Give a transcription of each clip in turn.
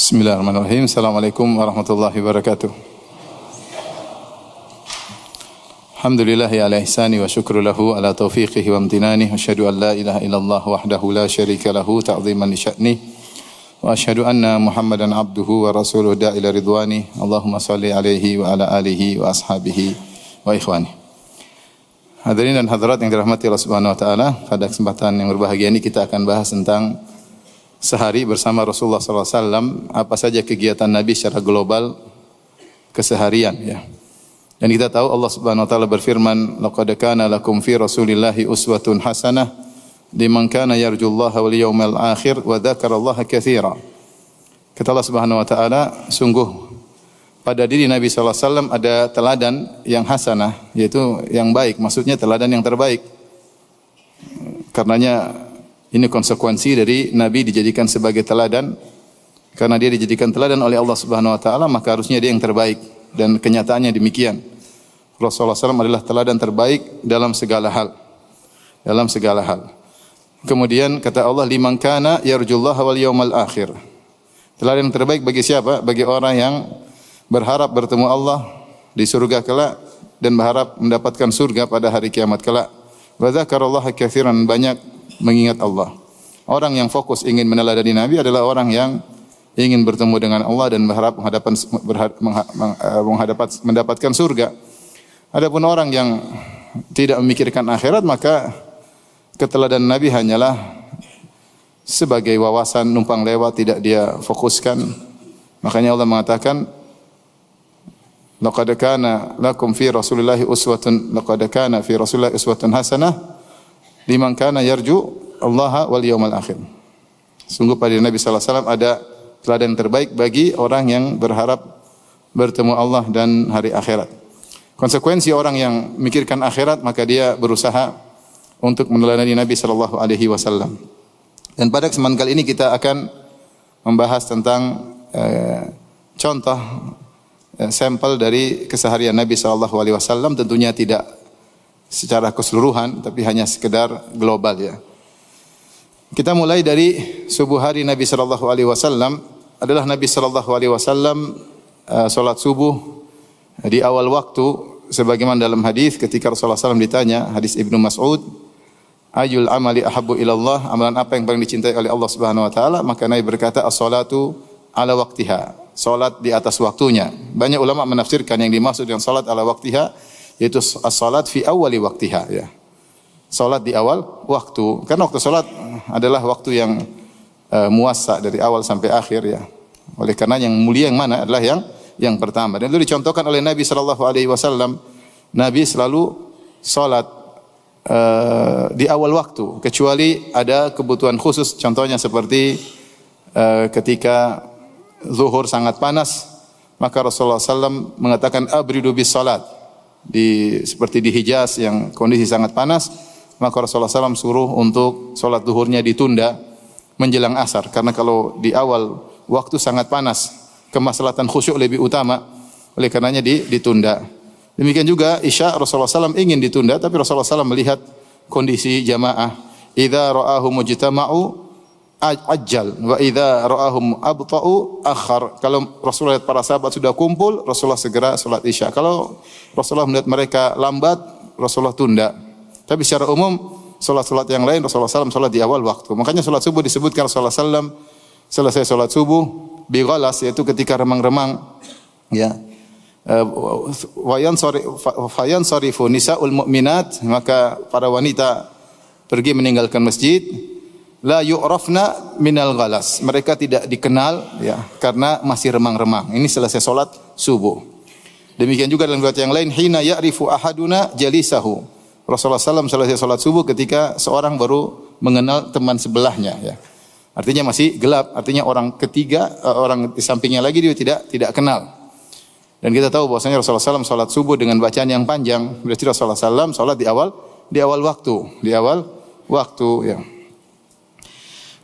Bismillahirrahmanirrahim. Assalamualaikum warahmatullahi wabarakatuh. Alhamdulillahi ala ihsani wa syukru lahu ala taufiqihi wa amtinani. Asyhadu an la ilaha illallah wahdahu la syarika lahu ta'ziman li sya'ni. Wa asyhadu anna Muhammadan abduhu wa rasuluhu da'ila ridwani. Allahumma salli alaihi wa ala alihi wa ashabihi wa ikhwani. Hadirin dan hadirat yang dirahmati Allah Subhanahu wa taala, pada kesempatan yang berbahagia ini kita akan bahas tentang sehari bersama Rasulullah SAW, apa saja kegiatan Nabi secara global keseharian, ya. Dan kita tahu Allah Subhanahu wa taala berfirman, "Laqad kana lakum fi Rasulillahi uswatun hasanah liman kana yarjullaha wal yawmal akhir wa dzakarallaha katsira." Kata Allah Subhanahu wa taala, sungguh pada diri Nabi SAW ada teladan yang hasanah, yaitu yang baik, maksudnya teladan yang terbaik. Karenanya ini konsekuensi dari Nabi dijadikan sebagai teladan. Karena dia dijadikan teladan oleh Allah Subhanahu wa taala, maka harusnya dia yang terbaik, dan kenyataannya demikian. Rasulullah SAW adalah teladan terbaik dalam segala hal. Dalam segala hal. Kemudian kata Allah, liman kana yarjullaha wal yawmal akhir. Teladan yang terbaik bagi siapa? Bagi orang yang berharap bertemu Allah di surga kelak dan berharap mendapatkan surga pada hari kiamat kelak. Wa dzakarallaha katsiran, banyak mengingat Allah. Orang yang fokus ingin meneladani Nabi adalah orang yang ingin bertemu dengan Allah dan berharap mendapatkan surga. Adapun orang yang tidak memikirkan akhirat, maka keteladanan Nabi hanyalah sebagai wawasan numpang lewat, tidak dia fokuskan. Makanya Allah mengatakan, laqad kana lakum fi Rasulillahi uswatun hasanah liman kana yarju Allah wal yawmal akhir. Sungguh pada Nabi sallallahu alaihi wasallam ada teladan terbaik bagi orang yang berharap bertemu Allah dan hari akhirat. Konsekuensi orang yang memikirkan akhirat, maka dia berusaha untuk meneladani Nabi sallallahu alaihi wasallam. Dan pada kesempatan kali ini kita akan membahas tentang contoh sampel dari keseharian Nabi sallallahu alaihi wasallam, tentunya tidak secara keseluruhan, tapi hanya sekedar global, ya. Kita mulai dari subuh hari Nabi sallallahu alaihi wasallam. Adalah Nabi sallallahu alaihi wasallam salat subuh di awal waktu, sebagaimana dalam hadis ketika Rasulullah SAW ditanya, hadis Ibnu Mas'ud, ayul amali ahabbu ilallah, amalan apa yang paling dicintai oleh Allah Subhanahu wa taala? Maka Nabi berkata, as-salatu ala waqtiha, salat di atas waktunya. Banyak ulama menafsirkan yang dimaksud dengan salat ala waqtiha yaitu as-salat fi awwali waqtiha, ya. Salat di awal waktu. Karena waktu salat adalah waktu yang muassa dari awal sampai akhir, ya. Oleh karena yang mulia yang mana adalah yang pertama. Dan itu dicontohkan oleh Nabi sallallahu alaihi wasallam. Nabi selalu salat di awal waktu, kecuali ada kebutuhan khusus. Contohnya seperti ketika zuhur sangat panas, maka Rasulullah SAW mengatakan abridu bis salat. Seperti di Hijaz yang kondisi sangat panas, maka Rasulullah SAW suruh untuk salat zuhurnya ditunda menjelang asar, karena kalau di awal waktu sangat panas, kemaslahatan khusyuk lebih utama, oleh karenanya ditunda. Demikian juga Isya, Rasulullah SAW ingin ditunda, tapi Rasulullah SAW melihat kondisi jamaah, idza ra'ahum mujtama'u ajjal wa idza ra'ahum abta'u akhar. Kalau Rasulullah lihat para sahabat sudah kumpul, Rasulullah segera salat Isya. Kalau Rasulullah melihat mereka lambat, Rasulullah tunda. Tapi secara umum salat-salat yang lain Rasulullah SAW salat di awal waktu. Makanya salat subuh disebutkan Rasulullah SAW selesai salat subuh bi ghalas, yaitu ketika remang-remang, ya. Fayan sarifu nisaul mu'minat, maka para wanita pergi meninggalkan masjid. La yu'rafna minal ghalas, mereka tidak dikenal, ya, karena masih remang-remang. Ini selesai salat subuh. Demikian juga dalam riwayat yang lain, hina ya'rifu ahaduna jalisahu. Rasulullah SAW selesai salat subuh ketika seorang baru mengenal teman sebelahnya, ya. Artinya masih gelap, artinya orang ketiga, orang di sampingnya lagi dia tidak kenal. Dan kita tahu bahwasanya Rasulullah SAW salat subuh dengan bacaan yang panjang. Berarti Rasulullah SAW salat di awal waktu, ya.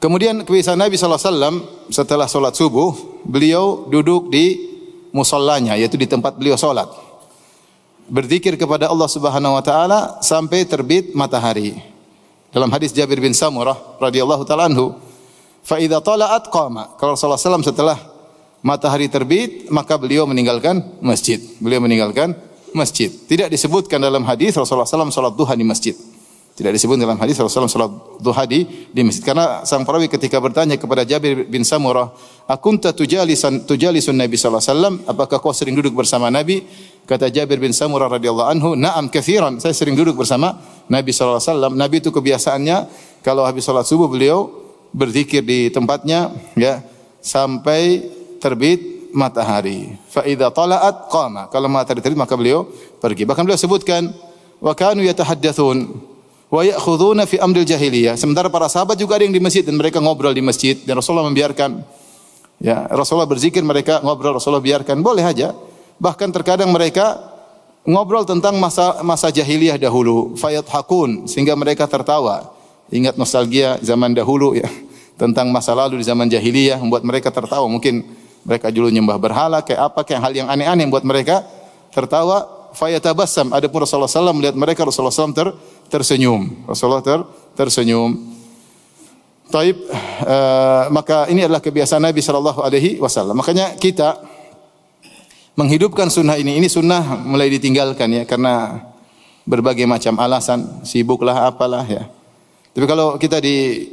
Kemudian kebiasaan Nabi SAW setelah salat subuh, beliau duduk di musallanya, yaitu di tempat beliau salat, berzikir kepada Allah Subhanahu wa taala sampai terbit matahari. Dalam hadis Jabir bin Samurah radhiyallahu taala anhu, fa idza tala'at qama. Kalau Rasulullah SAW setelah matahari terbit, maka beliau meninggalkan masjid. Beliau meninggalkan masjid. Tidak disebutkan dalam hadis Rasulullah SAW salat duha di masjid. Tidak disebut dalam hadis Rasulullah SAW salat duha di masjid. Karena sang perawi ketika bertanya kepada Jabir bin Samurah, "Akunta tujalisun Nabi sallallahu alaihi wasallam? Apakah kau sering duduk bersama Nabi?" Kata Jabir bin Samurah radhiyallahu anhu, "Na'am katsiran." Saya sering duduk bersama Nabi sallallahu alaihi wasallam. Nabi itu kebiasaannya kalau habis salat subuh beliau berzikir di tempatnya ya sampai terbit matahari. Fa idza tala'at qama. Kalau matahari terbit maka beliau pergi. Bahkan beliau sebutkan wa kanu yatahaddatsun wa ya'khuduna fi amril jahiliyah. Sementara para sahabat juga ada yang di masjid dan mereka ngobrol di masjid dan Rasulullah membiarkan. Ya, Rasulullah berzikir, mereka ngobrol, Rasulullah biarkan, boleh aja. Bahkan terkadang mereka ngobrol tentang masa jahiliyah dahulu, fayathakun, sehingga mereka tertawa. Ingat nostalgia zaman dahulu ya, tentang masa lalu di zaman jahiliyah membuat mereka tertawa. Mungkin mereka dulu nyembah berhala kayak apa, kayak hal yang aneh-aneh yang membuat mereka tertawa. Fayatabassam. Adapun Rasulullah SAW melihat mereka, Rasulullah SAW tersenyum. Rasulullah tersenyum. Taib, maka ini adalah kebiasaan Nabi SAW. Makanya kita menghidupkan sunnah ini. Ini sunnah mulai ditinggalkan ya, karena berbagai macam alasan, sibuklah apalah ya. Tapi kalau kita di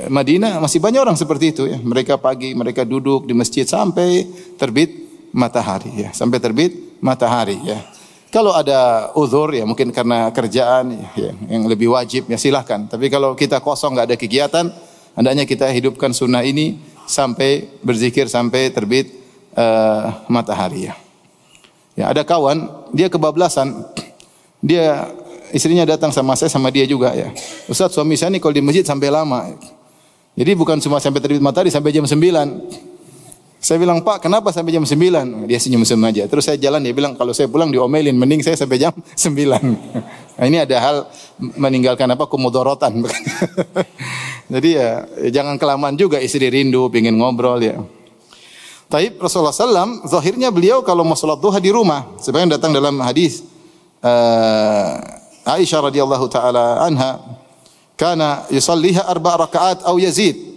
Madinah masih banyak orang seperti itu ya. Mereka pagi mereka duduk di masjid sampai terbit matahari ya, sampai terbit matahari ya. Kalau ada uzur ya mungkin karena kerjaan ya, yang lebih wajib ya silahkan. Tapi kalau kita kosong enggak ada kegiatan, hendaknya kita hidupkan sunnah ini sampai berzikir sampai terbit matahari ya. Ya ada kawan dia kebablasan, dia istrinya datang sama saya sama dia juga ya. Ustaz, suami saya ni kalau di masjid sampai lama. Jadi bukan cuma sampai terbit matahari, sampai jam 9. Saya bilang, "Pak, kenapa sampai jam 9?" Dia senyum-senyum aja. Terus saya jalan, dia bilang, "Kalau saya pulang diomelin, mending saya sampai jam 9." Nah, ini ada hal meninggalkan kumudorotan. Jadi ya jangan kelamaan juga, istri rindu, pengen ngobrol ya. Taib Rasulullah SAW, zahirnya beliau kalau mau salat duha di rumah. Sebenarnya datang dalam hadis Aisyah radhiyallahu taala anha, kana yusalliha 4 rakaat atau yazid.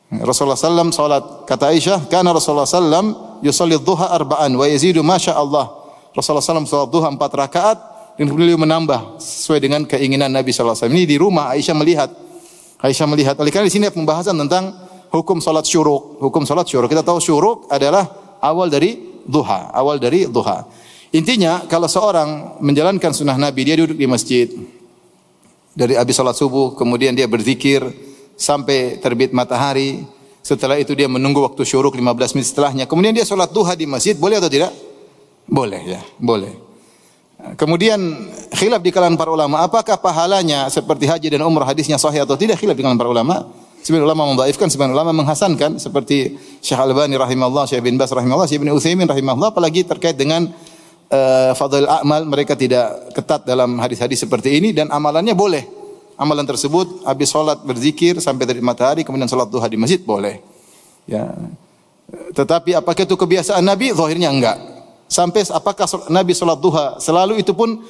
Rasulullah sallam salat, kata Aisyah, kana Rasulullah sallam yusalli dhuha 4 wa yazidu masya Allah. Rasulullah sallam salat duha 4 rakaat dan beliau menambah sesuai dengan keinginan Nabi sallallahu alaihi wasallam. Ini di rumah Aisyah melihat. Oleh karena di sini ada pembahasan tentang hukum salat syuruk. Hukum salat syuruk. Kita tahu syuruk adalah awal dari duha. Intinya kalau seorang menjalankan sunnah Nabi, dia duduk di masjid dari habis salat subuh, kemudian dia berzikir sampai terbit matahari. Setelah itu dia menunggu waktu syuruk 15 menit setelahnya. Kemudian dia salat duha di masjid, boleh atau tidak? Boleh ya, boleh. Kemudian khilaf di kalangan para ulama, apakah pahalanya seperti haji dan umrah hadisnya sahih atau tidak? Khilaf di kalangan para ulama. Sebagian ulama mendhaifkan, sebagian ulama menghasankan seperti Syekh Al-Albani rahimahullah, Syekh bin Baz rahimahullah, Syekh bin Utsaimin rahimahullah, apalagi terkait dengan fadhil a'mal, mereka tidak ketat dalam hadis-hadis seperti ini dan amalannya boleh. Amalan tersebut habis salat berzikir sampai terbit matahari kemudian salat duha di masjid boleh. Ya. Tetapi apakah itu kebiasaan Nabi? Zahirnya enggak. Sampai apakah Nabi salat duha selalu, itu pun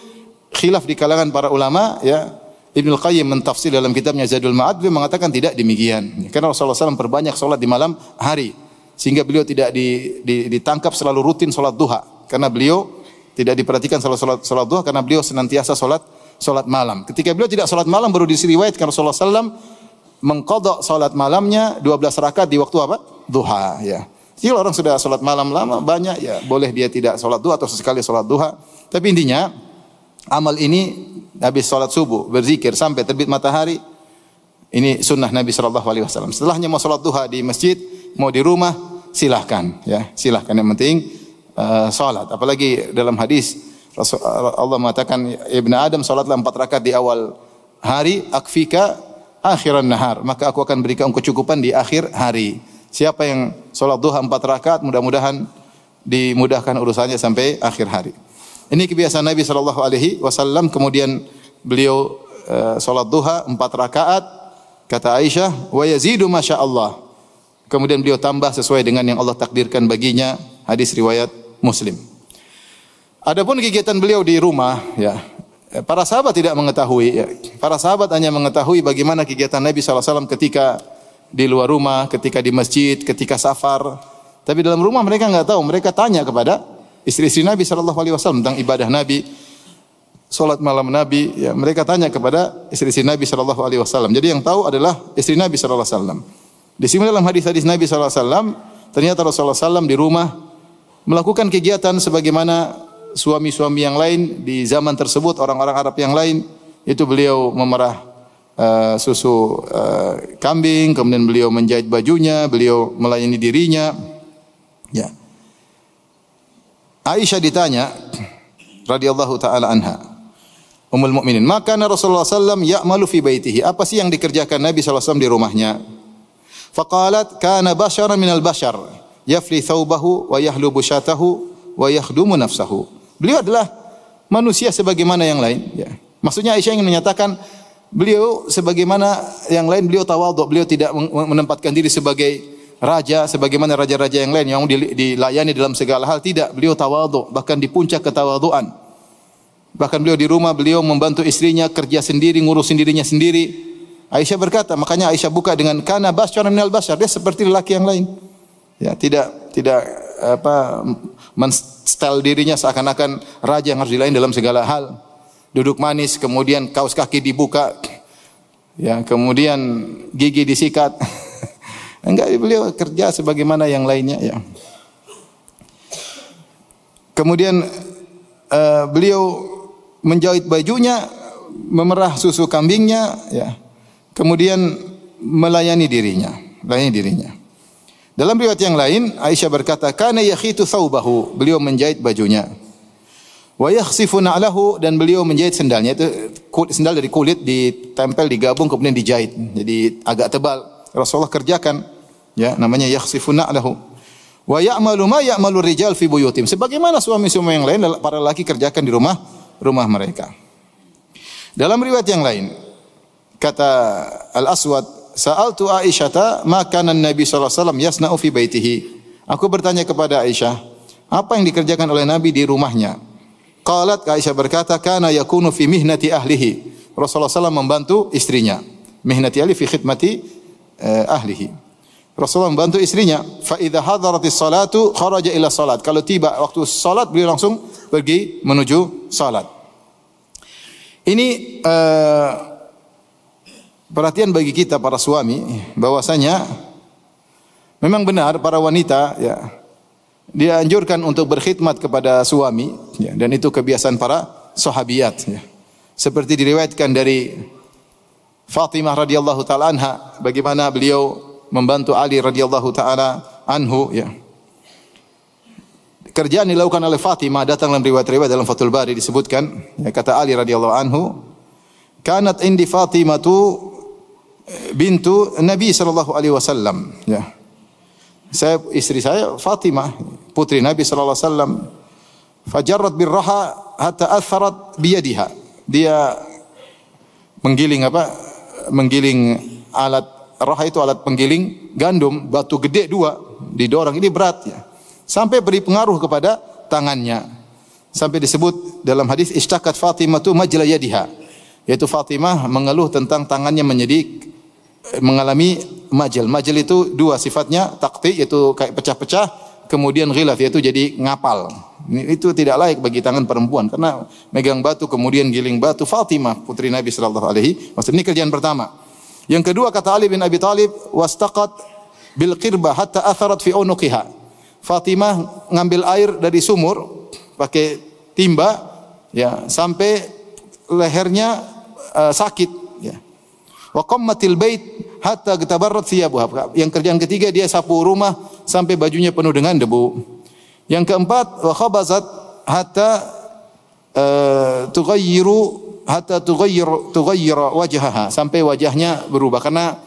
khilaf di kalangan para ulama ya. Ibnu Qayyim mentafsir dalam kitabnya Zadul Ma'ad, beliau mengatakan tidak demikian. Karena Rasulullah SAW perbanyak salat di malam hari sehingga beliau tidak ditangkap selalu rutin salat duha. Karena beliau tidak diperhatikan salat duha karena beliau senantiasa salat malam. Ketika beliau tidak salat malam baru diriwayatkan Rasulullah SAW mengqadha salat malamnya 12 rakaat di waktu apa? Duha ya. Jadi orang sudah salat malam lama banyak ya, boleh dia tidak salat duha atau sesekali salat duha. Tapi intinya amal ini habis salat subuh berzikir sampai terbit matahari, ini sunnah Nabi SAW. Setelahnya mau salat duha di masjid, mau di rumah, silahkan ya, silahkan. Yang penting salat. Apalagi dalam hadis Allah mengatakan, Ibn Adam salatlah 4 rakaat di awal hari, akfika akhiran nahar, maka aku akan berikan kecukupan di akhir hari. Siapa yang salat duha 4 rakaat, mudah-mudahan dimudahkan urusannya sampai akhir hari. Ini kebiasaan Nabi SAW. Kemudian beliau salat duha 4 rakaat, kata Aisyah, wa yazidu masya Allah. Kemudian beliau tambah sesuai dengan yang Allah takdirkan baginya. Hadis riwayat Muslim. Adapun kegiatan beliau di rumah, ya, para sahabat tidak mengetahui. Ya. Para sahabat hanya mengetahui bagaimana kegiatan Nabi SAW ketika di luar rumah, ketika di masjid, ketika safar. Tapi dalam rumah mereka enggak tahu. Mereka tanya kepada istri-istri Nabi sallallahu alaihi wasallam tentang ibadah Nabi, salat malam Nabi, ya, mereka tanya kepada istri-istri Nabi sallallahu alaihi wasallam. Jadi yang tahu adalah istri Nabi sallallahu alaihi wasallam. Di sini dalam hadis-hadis Nabi sallallahu alaihi wasallam, ternyata Rasulullah sallallahu di rumah melakukan kegiatan sebagaimana suami-suami yang lain di zaman tersebut, orang-orang Arab yang lain, itu beliau memerah susu kambing, kemudian beliau menjahit bajunya, beliau melayani dirinya. Ya. Aisyah ditanya radhiyallahu taala anha, Ummul Mukminin, maka Rasulullah sallallahu ya'malu fi baitihi. Apa sih yang dikerjakan Nabi sallallahu alaihi wasallam di rumahnya? Faqalat kana basyaran minal basyar, yafli thawbahu wa yahlubu syatahu wa yakhdumu nafsahu. Beliau adalah manusia sebagaimana yang lain, ya. Maksudnya Aisyah ingin menyatakan beliau sebagaimana yang lain, beliau tawadhu, beliau tidak menempatkan diri sebagai raja sebagaimana raja-raja yang lain yang dilayani dalam segala hal. Tidak, beliau tawadhu, bahkan di puncak ketawadhuan. Bahkan beliau di rumah, beliau membantu istrinya kerja sendiri, ngurusin dirinya sendiri. Aisyah berkata, makanya Aisyah buka dengan kana basyaran minal basyar, dia seperti lelaki yang lain. Ya, tidak menstel dirinya seakan-akan raja yang harus dilayani dalam segala hal. Duduk manis, kemudian kaos kaki dibuka, ya, kemudian gigi disikat. Enggak, beliau kerja sebagaimana yang lainnya, ya. Kemudian beliau menjahit bajunya, memerah susu kambingnya, ya. Kemudian melayani dirinya. Dalam riwayat yang lain, Aisyah berkata, kana yakhitu thawbahu, beliau menjahit bajunya. Wa yakhsifu na'lahu, dan beliau menjahit sendalnya. Itu sendal dari kulit ditempel, digabung, kemudian dijahit. Jadi agak tebal. Rasulullah kerjakan, ya, namanya yakhsifu na'lahu. Wa ya'malu ma ya'malu rijal fi buyutim. Sebagaimana suami-suami yang lain, para lelaki kerjakan di rumah mereka. Dalam riwayat yang lain, kata Al-Aswad, sa'altu Aisyata ma kana Nabi sallallahu alaihi wasallam yasna'u fi baitihi. Aku bertanya kepada Aisyah, apa yang dikerjakan oleh Nabi di rumahnya? Qalat, Aisyah berkata, kana yakunu fi mihnati ahlihi. Rasulullah SAW membantu istrinya. Mihnati ahli fi khidmati ahlihi. Rasulullah membantu istrinya. Fa idza hadaratis salatu kharaja ila salat. Kalau tiba waktu salat, beliau langsung pergi menuju salat. Ini perhatian bagi kita para suami, bahwasanya memang benar para wanita, ya, dianjurkan untuk berkhidmat kepada suami, ya, dan itu kebiasaan para sahabiyat, ya. Seperti diriwayatkan dari Fatimah radhiyallahu taala anha, bagaimana beliau membantu Ali radhiyallahu taala anhu, ya. Kerjaan dilakukan oleh Fatimah datang dalam riwayat-riwayat dalam Fathul Bari disebutkan, ya, kata Ali radhiyallahu anhu, kanat indi Fatimatu bintu Nabi sallallahu alaihi wasallam, ya. Istri saya Fatimah, putri Nabi sallallahu alaihi wasallam. Fajarrat birraha hatta atharat biyadiha. Dia menggiling alat raha, itu alat penggiling gandum, batu gede 2 didorong, ini berat, ya. Sampai beri pengaruh kepada tangannya. Sampai disebut dalam hadis ishtakat Fatimah tu majla yadiha. Yaitu Fatimah mengeluh tentang tangannya mengalami majal. Majal itu 2 sifatnya, taqti yaitu kayak pecah-pecah, kemudian ghilaf yaitu jadi ngapal. Itu tidak layak bagi tangan perempuan karena megang batu kemudian giling batu. Fatimah putri Nabi sallallahu alaihi wasallam, ini kerjaan pertama. Yang kedua, kata Ali bin Abi Thalib, wastaqat bil qirbah hatta atharat fi unuqiha. Fatimah ngambil air dari sumur pakai timba, ya, sampai lehernya sakit, ya. Wa qammatil bait hatta gatabarrat thiyabuha. Yang kerjaan ketiga, dia sapu rumah sampai bajunya penuh dengan debu. Yang keempat, wa khabazat hatta tughayyira wajhaha, sampai wajahnya berubah karena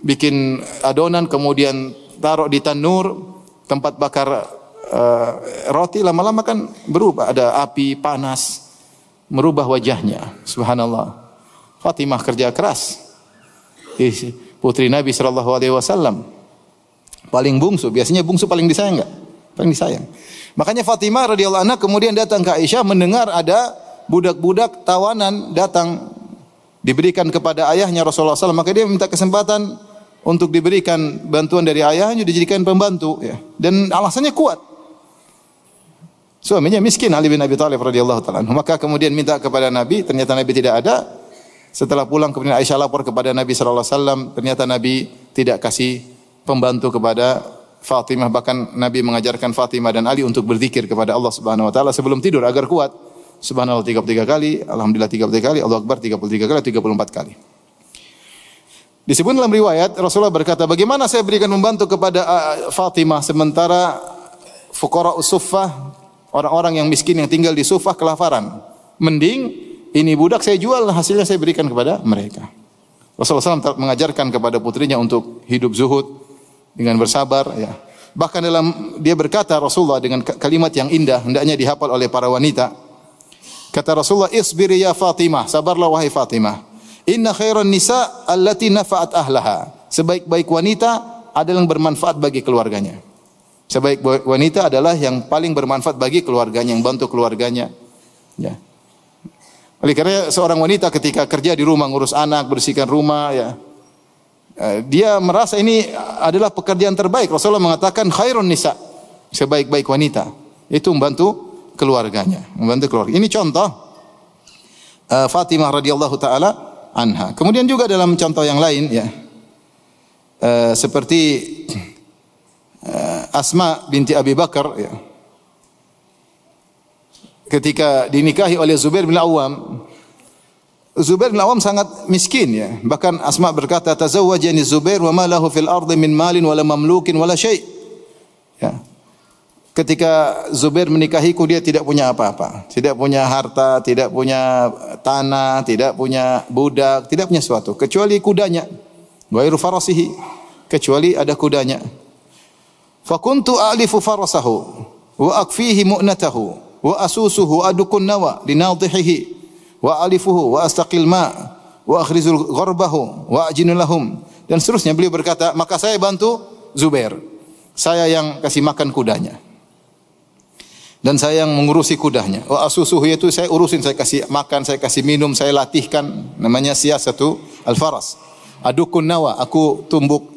bikin adonan kemudian taruh di tanur tempat bakar roti, lama-lama kan berubah, ada api panas merubah wajahnya. Subhanallah. Fatimah kerja keras. Putri Nabi sallallahu alaihi wasallam, paling bungsu, biasanya bungsu paling disayang enggak? Paling disayang. Makanya Fatimah radhiyallahu anha kemudian datang ke Aisyah mendengar ada budak-budak tawanan datang diberikan kepada ayahnya Rasulullah SAW, maka dia minta kesempatan untuk diberikan bantuan dari ayahnya dijadikan pembantu ya. Dan alasannya kuat. Suaminya miskin Ali bin Abi Thalib radhiyallahu taala. Maka kemudian minta kepada Nabi, ternyata Nabi tidak ada. Setelah pulang kemudian Aisyah lapor kepada Nabi sallallahu alaihi wasallam, ternyata Nabi tidak kasih pembantu kepada Fatimah, bahkan Nabi mengajarkan Fatimah dan Ali untuk berzikir kepada Allah Subhanahu wa taala sebelum tidur agar kuat. Subhanallah 33 kali, alhamdulillah 33 kali, Allahu akbar 33 kali, 34 kali. Disebut dalam riwayat Rasulullah berkata, "Bagaimana saya berikan membantu kepada Fatimah sementara fuqara usuffah, orang-orang yang miskin yang tinggal di Sufah kelaparan. Mending ini budak saya jual, hasilnya saya berikan kepada mereka." Rasulullah SAW mengajarkan kepada putrinya untuk hidup zuhud dengan bersabar ya. Bahkan dia berkata Rasulullah dengan kalimat yang indah hendaknya dihafal oleh para wanita. Kata Rasulullah, "Isbiri ya Fatimah, sabarlah wahai Fatimah. Inna khairan nisa allati nafa'at ahlaha." Sebaik-baik wanita adalah yang bermanfaat bagi keluarganya. Sebaik wanita adalah yang paling bermanfaat bagi keluarganya, yang bantu keluarganya. Ya. Oleh karena seorang wanita ketika kerja di rumah, ngurus anak, bersihkan rumah, ya, dia merasa ini adalah pekerjaan terbaik. Rasulullah mengatakan khairun nisa, sebaik-baik wanita itu membantu keluarganya, membantu keluarga. Ini contoh Fatimah radhiyallahu taala anha. Kemudian juga dalam contoh yang lain, ya, seperti Asma binti Abi Bakar, ya, ketika dinikahi oleh Zubair bin Awam. Zubair bin Awam sangat miskin ya. Bahkan Asma berkata, "Tazawwajani Zubair wa ma lahu fil ardi min malin wala mamlukin wala syai'." Ya. Ketika Zubair menikahiku dia tidak punya apa-apa, tidak punya harta, tidak punya tanah, tidak punya budak, tidak punya sesuatu kecuali kudanya. Ghairu farasihi, kecuali ada kudanya. Fa kuntu a'lifu farasahu wa akfihi mu'natahu wa asusuhu adukun nawa linadhihi wa alifuhu wa astaqil ma wa akhrizul gharbahu wa ajinu lahum, dan seterusnya. Beliau berkata, maka saya bantu Zubair, saya yang kasih makan kudanya dan saya yang mengurusi kudanya. Wa asusuhu, yaitu saya urusin, saya kasih makan, saya kasih minum, saya latihkan, namanya siyasatu al-faras. Adukun nawa, aku tumbuk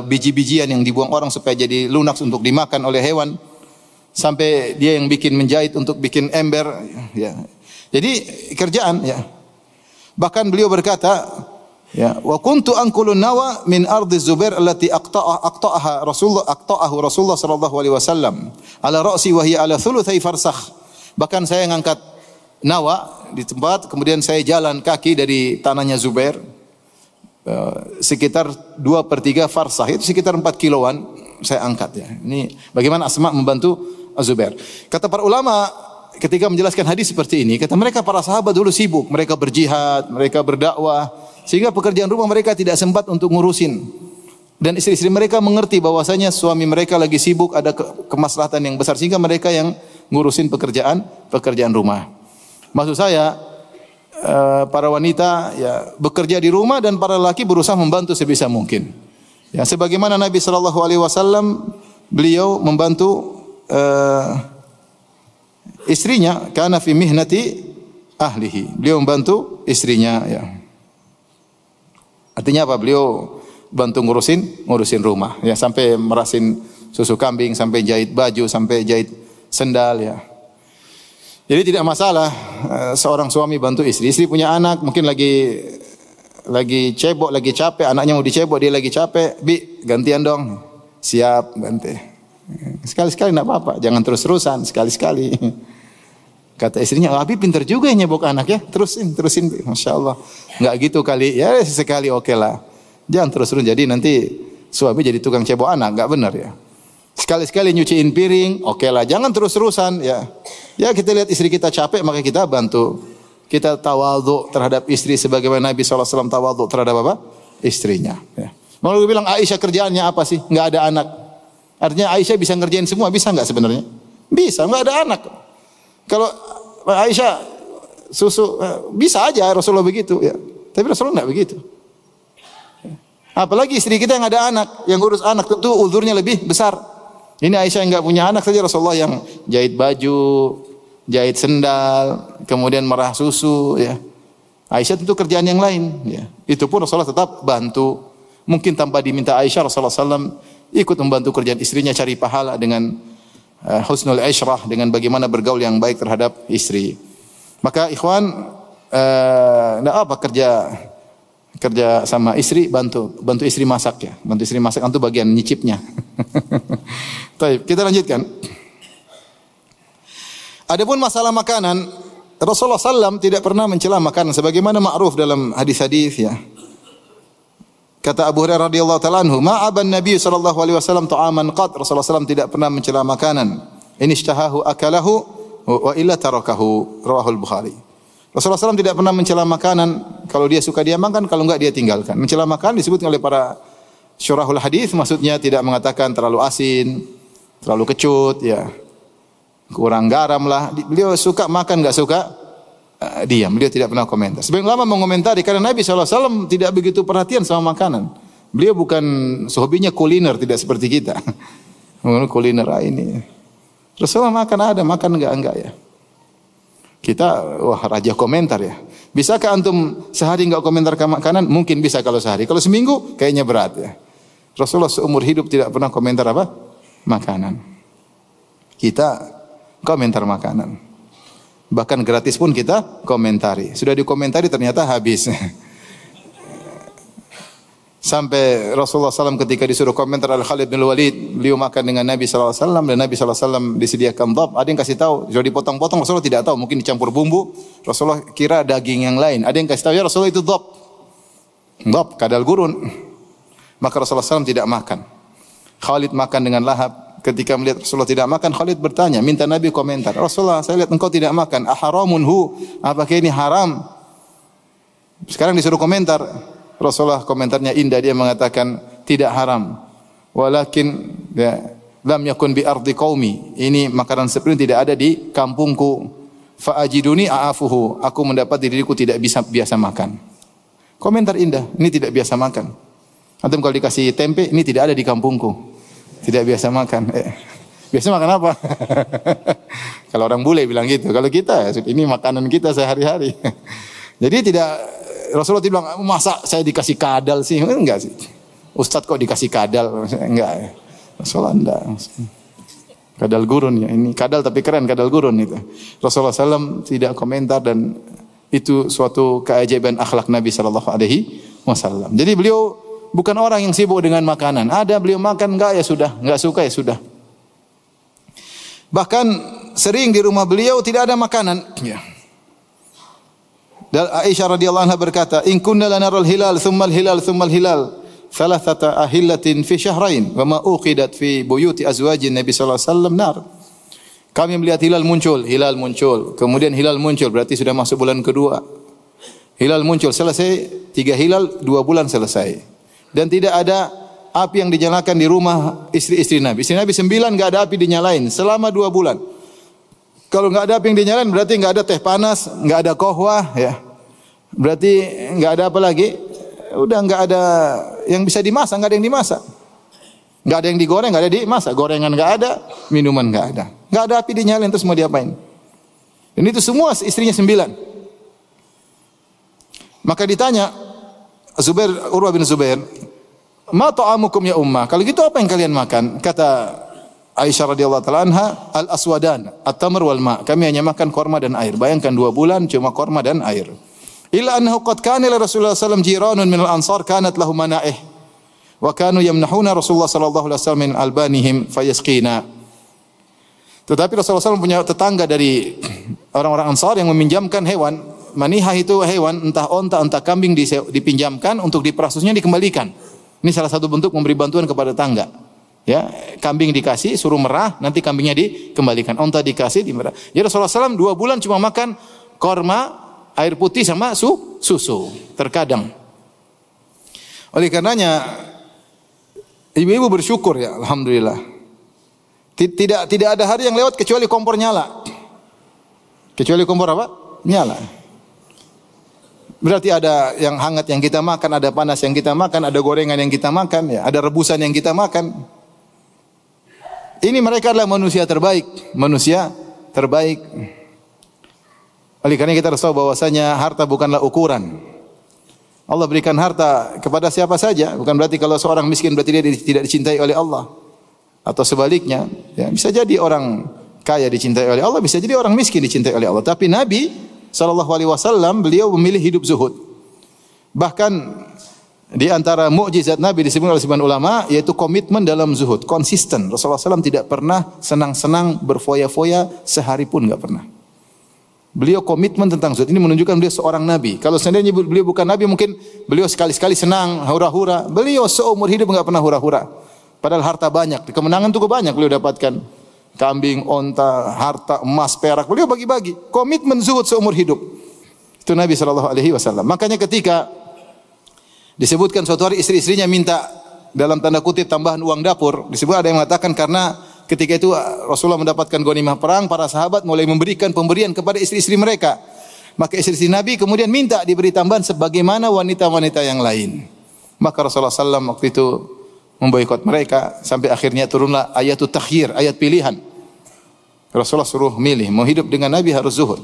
biji-bijian yang dibuang orang supaya jadi lunak untuk dimakan oleh hewan, sampai dia yang bikin menjahit untuk bikin ember ya. Jadi kerjaan ya. Bahkan beliau berkata ya, wa kuntu anqulun nawa min ardi Zubair allati aqta'aha Rasulullah sallallahu alaihi wasallam ala ra'si wa hiya ala thulutsai farsakh. Bahkan saya ngangkat nawa di tempat, kemudian saya jalan kaki dari tanahnya Zubair sekitar 2/3 farsakh, itu sekitar 4 kiloan saya angkat ya. Ini bagaimana Asma membantu Zubair. Kata para ulama ketika menjelaskan hadis seperti ini, kata mereka para sahabat dulu sibuk, mereka berjihad, mereka berdakwah, sehingga pekerjaan rumah mereka tidak sempat untuk ngurusin. Dan istri-istri mereka mengerti bahwasanya suami mereka lagi sibuk, ada kemaslahatan yang besar, sehingga mereka yang ngurusin pekerjaan rumah. Maksud saya para wanita ya bekerja di rumah dan para laki berusaha membantu sebisa mungkin. Ya, sebagaimana Nabi sallallahu alaihi wasallam beliau membantu istrinya, kana fi mihnati ahlihi. Beliau membantu istrinya ya. Artinya apa? Beliau bantu ngurusin rumah ya, sampai merasin susu kambing, sampai jahit baju, sampai jahit sendal ya. Jadi tidak masalah seorang suami bantu istri. Istri punya anak, mungkin lagi cebok, lagi capek, anaknya mau dicebok, dia lagi capek, "Bi, gantian dong." Siap, ganti. Sekali-sekali enggak apa-apa, jangan terus-terusan, sekali-sekali. Kata istrinya, "Abi pintar juga yang nyebok anak ya." Terusin, Masya Allah. Enggak gitu kali, ya sekali oke lah. Jangan terus-terus, jadi nanti suami jadi tukang cebok anak, enggak benar ya. Sekali-sekali nyuciin piring, oke lah. Jangan terus-terusan ya. Ya kita lihat istri kita capek, maka kita bantu. Kita tawadhu terhadap istri sebagaimana Nabi SAW tawadhu terhadap apa? Istrinya. Ya. Mau bilang Aisyah kerjaannya apa sih? Enggak ada anak. Artinya Aisyah bisa ngerjain semua, bisa enggak sebenarnya? Bisa, enggak ada anak. Kalau Aisyah susu bisa aja Rasulullah begitu ya. Tapi Rasulullah enggak begitu. Apalagi istri kita yang ada anak, yang urus anak, tentu uzurnya lebih besar. Ini Aisyah yang enggak punya anak saja, Rasulullah yang jahit baju, jahit sendal, kemudian merah susu ya. Aisyah tentu kerjaan yang lain ya. Itu pun Rasulullah tetap bantu. Mungkin tanpa diminta Aisyah, Rasulullah SAW ikut membantu kerjaan istrinya cari pahala dengan husnul isyrah, dengan bagaimana bergaul yang baik terhadap istri. Maka ikhwan, enggak apa kerja sama istri, bantu istri masak ya. Bantu istri masak itu bagian nyicipnya. Baik, kita lanjutkan. Adapun masalah makanan, Rasulullah SAW tidak pernah mencela makanan sebagaimana ma'ruf dalam hadis-hadis ya. Kata Abu Hurairah radhiyallahu taala anhu, "Ma'aban Nabi sallallahu alaihi wasallam ta'aman qat." Rasulullah SAW tidak pernah mencela makanan. In ishtahahu akalahu wa illa tarakahu. Rawahul Bukhari. Rasulullah SAW tidak pernah mencela makanan. Kalau dia suka dia makan, kalau enggak dia tinggalkan. Mencela makanan disebut oleh para syurahul hadis, maksudnya tidak mengatakan terlalu asin, terlalu kecut, ya, kurang garam lah. Beliau suka makan, enggak suka diam. Beliau tidak pernah komentar. Sebagian ulama mengomentari karena Nabi SAW tidak begitu perhatian sama makanan. Beliau bukan hobinya kuliner, tidak seperti kita. Kuliner ini. Rasulullah makan ada, makan enggak ya. Kita wah raja komentar ya. Bisakah antum sehari enggak komentar ke makanan? Mungkin bisa kalau sehari. Kalau seminggu kayaknya berat ya. Rasulullah seumur hidup tidak pernah komentar apa? Makanan. Kita komentar makanan. Bahkan gratis pun kita komentari. Sudah dikomentari ternyata habis. Sampai Rasulullah SAW ketika disuruh komentar Al-Khalid bin Walid, beliau makan dengan Nabi SAW dan Nabi SAW disediakan dhab. Ada yang kasih tahu, sudah dipotong-potong, Rasulullah tidak tahu, mungkin dicampur bumbu. Rasulullah kira daging yang lain. Ada yang kasih tahu, ya Rasulullah itu dhab. Dhab, kadal gurun. Maka Rasulullah SAW tidak makan. Khalid makan dengan lahap. Ketika melihat Rasulullah tidak makan, Khalid bertanya, minta Nabi komentar. Rasulullah, saya lihat engkau tidak makan. Aharamun hu, apakah ini haram? Sekarang disuruh komentar. Rasulullah komentarnya indah, dia mengatakan tidak haram. Walakin ya, lam yakun bi ardi qaumi. Ini makanan seperti ini tidak ada di kampungku. Fa ajiduni a'afuhu. Aku mendapat diriku tidak bisa biasa makan. Komentar indah, ini tidak biasa makan. Antum kalau dikasih tempe, ini tidak ada di kampungku. Tidak biasa makan. Biasa makan apa? Kalau orang bule bilang gitu. Kalau kita, ini makanan kita sehari-hari. Jadi tidak, Rasulullah tidak bilang, masa saya dikasih kadal sih? Enggak sih. Ustadz kok dikasih kadal? Enggak. Rasulullah enggak. Kadal gurun ya. Ini kadal tapi keren, kadal gurun itu. Rasulullah SAW tidak komentar dan itu suatu keajaiban akhlak Nabi SAW. Jadi beliau bukan orang yang sibuk dengan makanan. Ada beliau makan enggak ya sudah, enggak suka ya sudah. Bahkan sering di rumah beliau tidak ada makanan. Ya. Dan Aisyah radhiyallahu anha berkata, "In kunna lanaral hilal, thumma al-hilal, thumma al-hilal, thalathata ahillatin fi syahrain, wa ma uqidat fi buyuti azwajin Nabi sallallahu alaihi wasallam nar." Kami melihat hilal muncul, kemudian hilal muncul, berarti sudah masuk bulan kedua. Hilal muncul, selesai 3 hilal, 2 bulan selesai. Dan tidak ada api yang dinyalakan di rumah istri-istri Nabi. Istri Nabi 9 enggak ada api dinyalain selama 2 bulan. Kalau enggak ada api yang dinyalain berarti enggak ada teh panas, enggak ada kohwah ya. Berarti enggak ada apa lagi? Udah enggak ada yang bisa dimasak, enggak ada yang dimasak. Enggak ada yang digoreng, enggak ada dimasak. Gorengan enggak ada, minuman enggak ada. Enggak ada api dinyalain, terus mau diapain? Dan itu semua istrinya 9. Maka ditanya Urwah bin Zubair, "Ma ta'amukum ya ummah?" Kalau gitu apa yang kalian makan? Kata Aisyah radhiyallahu taala anha, "Al-aswadan, at-tamr wal ma." Kami hanya makan korma dan air. Bayangkan 2 bulan cuma korma dan air. Illa annahu qad kana li Rasulullah sallallahu alaihi wasallam jiranun min al-ansar kanat lahu mana'ih. Wa kanu yamnahuna Rasulullah sallallahu alaihi wasallam min albanihim fayasqina. Tetapi Rasulullah SAW punya tetangga dari orang-orang Ansar yang meminjamkan hewan. Manihah itu hewan, entah onta, entah kambing dipinjamkan untuk diperasusnya dikembalikan. Ini salah satu bentuk memberi bantuan kepada tetangga. Ya, kambing dikasih, suruh merah, nanti kambingnya dikembalikan. Onta dikasih, dimerah. Jadi Rasulullah SAW 2 bulan cuma makan korma, air putih sama susu. Terkadang. Oleh karenanya, ibu-ibu bersyukur ya, alhamdulillah. Tidak ada hari yang lewat kecuali kompor nyala. Kecuali kompor apa? Nyala. Berarti ada yang hangat yang kita makan, ada panas yang kita makan, ada gorengan yang kita makan, ya, ada rebusan yang kita makan. Ini mereka adalah manusia terbaik. Oleh karena kita harus tahu bahwasanya harta bukanlah ukuran. Allah berikan harta kepada siapa saja, bukan berarti kalau seorang miskin berarti dia tidak dicintai oleh Allah. Atau sebaliknya, ya, bisa jadi orang kaya dicintai oleh Allah, bisa jadi orang miskin dicintai oleh Allah. Tapi Nabi SAW beliau memilih hidup zuhud. Bahkan di antara mukjizat Nabi disebut oleh sebagian ulama yaitu komitmen dalam zuhud, konsisten. Rasulullah SAW tidak pernah senang-senang berfoya-foya sehari pun enggak pernah. Beliau komitmen tentang zuhud. Ini menunjukkan beliau seorang nabi. Kalau seandainya beliau bukan nabi, mungkin beliau sekali-sekali senang, hura-hura. Beliau seumur hidup enggak pernah hura-hura. Padahal harta banyak, kemenangan itu banyak beliau dapatkan. Kambing, onta, harta, emas, perak, beliau bagi-bagi. Komitmen zuhud seumur hidup. Itu Nabi SAW. Makanya ketika disebutkan suatu hari istri-istrinya minta dalam tanda kutip tambahan uang dapur, disebut ada yang mengatakan karena ketika itu Rasulullah mendapatkan ghanimah perang, para sahabat mulai memberikan pemberian kepada istri-istri mereka. Maka istri-istri Nabi kemudian minta diberi tambahan sebagaimana wanita-wanita yang lain. Maka Rasulullah SAW waktu itu memboikot mereka sampai akhirnya turunlah ayatul takhyir, ayat pilihan. Rasulullah suruh milih, mau hidup dengan Nabi harus zuhud.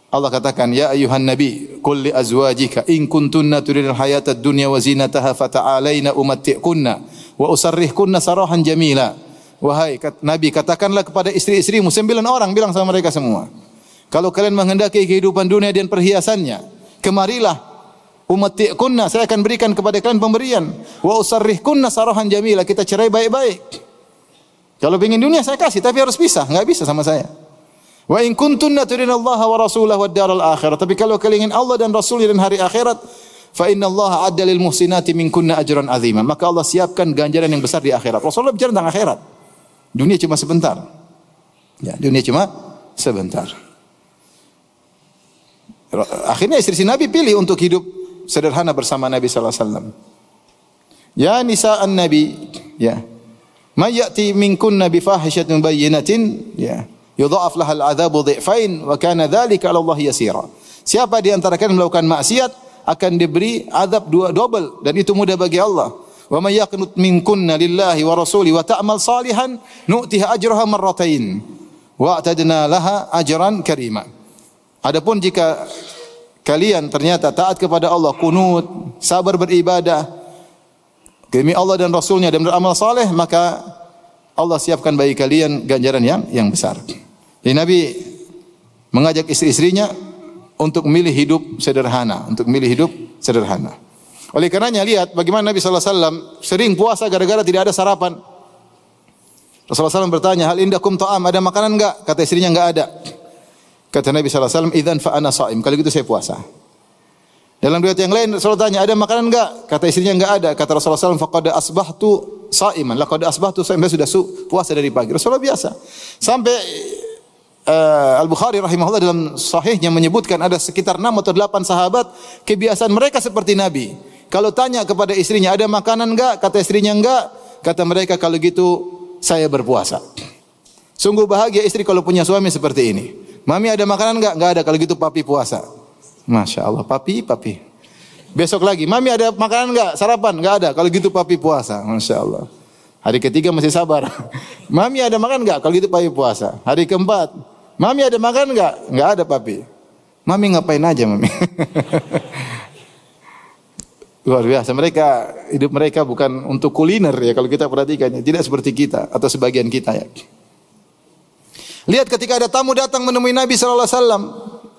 Allah katakan, ya ayuhan nabi, qul li azwajika in kuntunna turidul hayatad dunya wa zinataha fata'alaina umatti'kunna wa usarrihkunna sarahan jamila. Wahai Nabi, katakanlah kepada istri-istrimu, 9 orang, bilang sama mereka semua. Kalau kalian menghendaki kehidupan dunia dan perhiasannya, kemarilah umatti'kunna, saya akan berikan kepada kalian pemberian. Wa usarrihkunna sarahan jamila, kita cerai baik-baik. Kalau ingin dunia saya kasih, tapi harus pisah, enggak bisa sama saya. Wa in kuntunna turinallaha wa rasulahu wad daral akhirah, tapi kalau kalian ingin Allah dan Rasulnya dan hari akhirat, fa innallaha adda lil muhsinati minkunna ajran azima, maka Allah siapkan ganjaran yang besar di akhirat. Rasulullah bicara tentang akhirat. Dunia cuma sebentar. Ya, dunia cuma sebentar. Akhirnya istri Nabi pilih untuk hidup sederhana bersama Nabi sallallahu alaihi wasallam. Ya nisa'an Nabi, ya. May ya'ti minkunna bi fahishatin bayyinatin, ya. Yudha'af lahal 'adzabu dhi'fain wa kana dzalika 'ala Allah yasira. Siapa di antara kalian melakukan maksiat akan diberi azab double dan itu mudah bagi Allah. Wa may yaqnut minkunna lillahi wa rasuli wa ta'mal salihan nu'tiha ajraha marratain wa a'tadna laha ajran karima. Adapun jika kalian ternyata taat kepada Allah, kunut, sabar beribadah demi Allah dan Rasulnya dan beramal saleh, maka Allah siapkan bagi kalian ganjaran yang besar. Jadi Nabi mengajak istri-istrinya untuk memilih hidup sederhana, Oleh karenanya lihat bagaimana Nabi sallallahu alaihi wasallam sering puasa gara-gara tidak ada sarapan. Rasulullah SAW bertanya, hal indakum ta'am, ada makanan enggak? Kata istrinya enggak ada. Kata Nabi sallallahu alaihi wasallam, idzan fa ana shaim, kalau gitu saya puasa. Dalam riwayat yang lain Rasulullah tanya, ada makanan enggak? Kata istrinya enggak ada. Kata Rasulullah SAW, faqad asbahtu shaiman, laqad asbahtu shaiman, sudah puasa dari pagi. Rasulullah biasa. Sampai Al-Bukhari rahimahullah dalam sahihnya menyebutkan ada sekitar 6 atau 8 sahabat kebiasaan mereka seperti Nabi. Kalau tanya kepada istrinya, ada makanan enggak? Kata istrinya enggak. Kata mereka, kalau gitu saya berpuasa. Sungguh bahagia istri kalau punya suami seperti ini. Mami ada makanan enggak? Enggak ada. Kalau gitu papi puasa. Masya Allah, papi. Besok lagi, mami ada makanan enggak? Sarapan? Enggak ada. Kalau gitu papi puasa. Masya Allah. Hari ketiga masih sabar. Mami ada makan enggak? Kalau gitu papi puasa. Hari keempat, mami ada makan enggak? Enggak ada papi. Mami ngapain aja mami? Luar biasa. Hidup mereka bukan untuk kuliner ya, kalau kita perhatikannya. Tidak seperti kita atau sebagian kita ya. Lihat ketika ada tamu datang menemui Nabi sallallahu alaihi wasallam,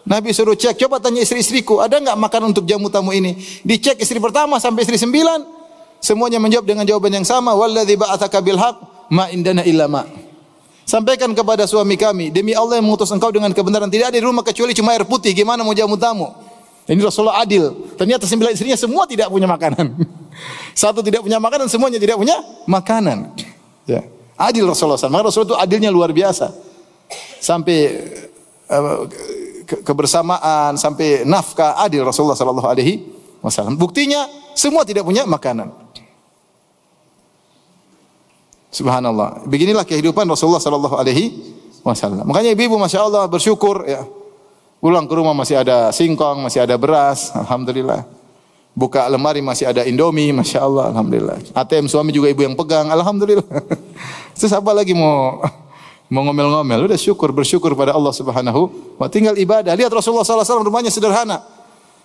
Nabi suruh cek, coba tanya istri-istriku, ada enggak makanan untuk jamu tamu ini? Dicek istri pertama sampai istri 9, semuanya menjawab dengan jawaban yang sama, walladzi ba'atsaka bil haqq ma indana illa ma. Sampaikan kepada suami kami, demi Allah yang mengutus engkau dengan kebenaran, tidak ada di rumah kecuali cuma air putih, gimana mau jamu tamu? Ini Rasulullah adil. Ternyata 9 istrinya semua tidak punya makanan. Satu tidak punya makanan, semuanya tidak punya makanan. Ya. Adil Rasulullah SAW. Maka Rasulullah itu adilnya luar biasa. Sampai kebersamaan, sampai nafkah, adil Rasulullah SAW. Buktinya semua tidak punya makanan. Subhanallah. Beginilah kehidupan Rasulullah SAW. Makanya ibu-ibu masya Allah bersyukur ya. Pulang ke rumah masih ada singkong, masih ada beras, alhamdulillah. Buka lemari masih ada Indomie, masya Allah, alhamdulillah. ATM suami juga ibu yang pegang, alhamdulillah. Terus apa lagi mau ngomel-ngomel? Udah bersyukur pada Allah Subhanahu wa. Tinggal ibadah. Lihat Rasulullah SAW rumahnya sederhana.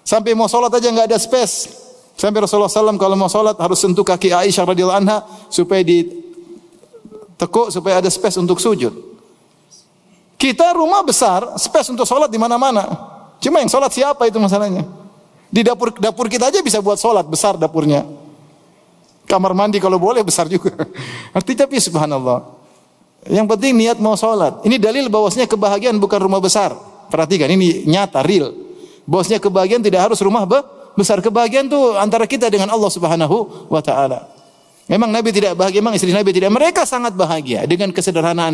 Sampai mau sholat aja nggak ada space. Sampai Rasulullah SAW kalau mau sholat harus sentuh kaki Aisyah radhiyallahu anha supaya ditekuk supaya ada space untuk sujud. Kita rumah besar, space untuk sholat di mana-mana. Cuma yang sholat siapa itu masalahnya. Di dapur kita aja bisa buat sholat besar dapurnya. Kamar mandi kalau boleh besar juga. Artinya tapi subhanallah. Yang penting niat mau sholat. Ini dalil bahwasanya kebahagiaan bukan rumah besar. Perhatikan ini nyata real. Bahwasanya kebahagiaan tidak harus rumah besar. Kebahagiaan tuh antara kita dengan Allah Subhanahu wa taala. Memang Nabi tidak bahagia, memang istri Nabi tidak. Mereka sangat bahagia dengan kesederhanaan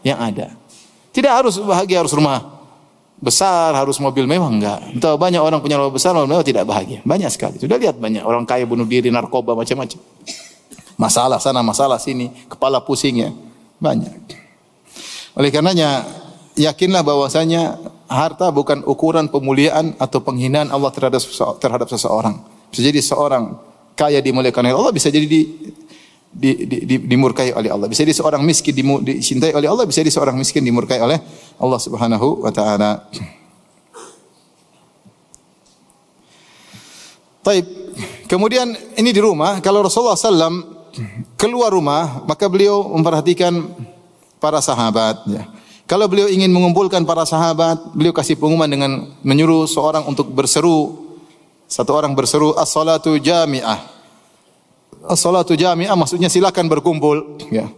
yang ada. Tidak harus bahagia harus rumah besar, harus mobil mewah, enggak. Entah banyak orang punya rumah besar, mobil mewah tidak bahagia. Banyak sekali. Sudah lihat banyak orang kaya bunuh diri, narkoba, macam-macam. Masalah sana, masalah sini, kepala pusingnya banyak. Oleh karenanya, yakinlah bahwasanya harta bukan ukuran pemuliaan atau penghinaan Allah terhadap seseorang. Bisa jadi seorang kaya dimuliakan oleh Allah, bisa jadi dimurkai oleh Allah. Bisa jadi seorang miskin dicintai oleh Allah, bisa jadi seorang miskin dimurkai oleh Allah Subhanahu wa taala. Baik. Kemudian ini di rumah, kalau Rasulullah SAW keluar rumah, maka beliau memperhatikan para sahabat. Ya. Kalau beliau ingin mengumpulkan para sahabat, beliau kasih pengumuman dengan menyuruh seorang untuk berseru. Satu orang berseru, as-salatu jami'ah. As-salatu jami'ah maksudnya silakan berkumpul. Ya.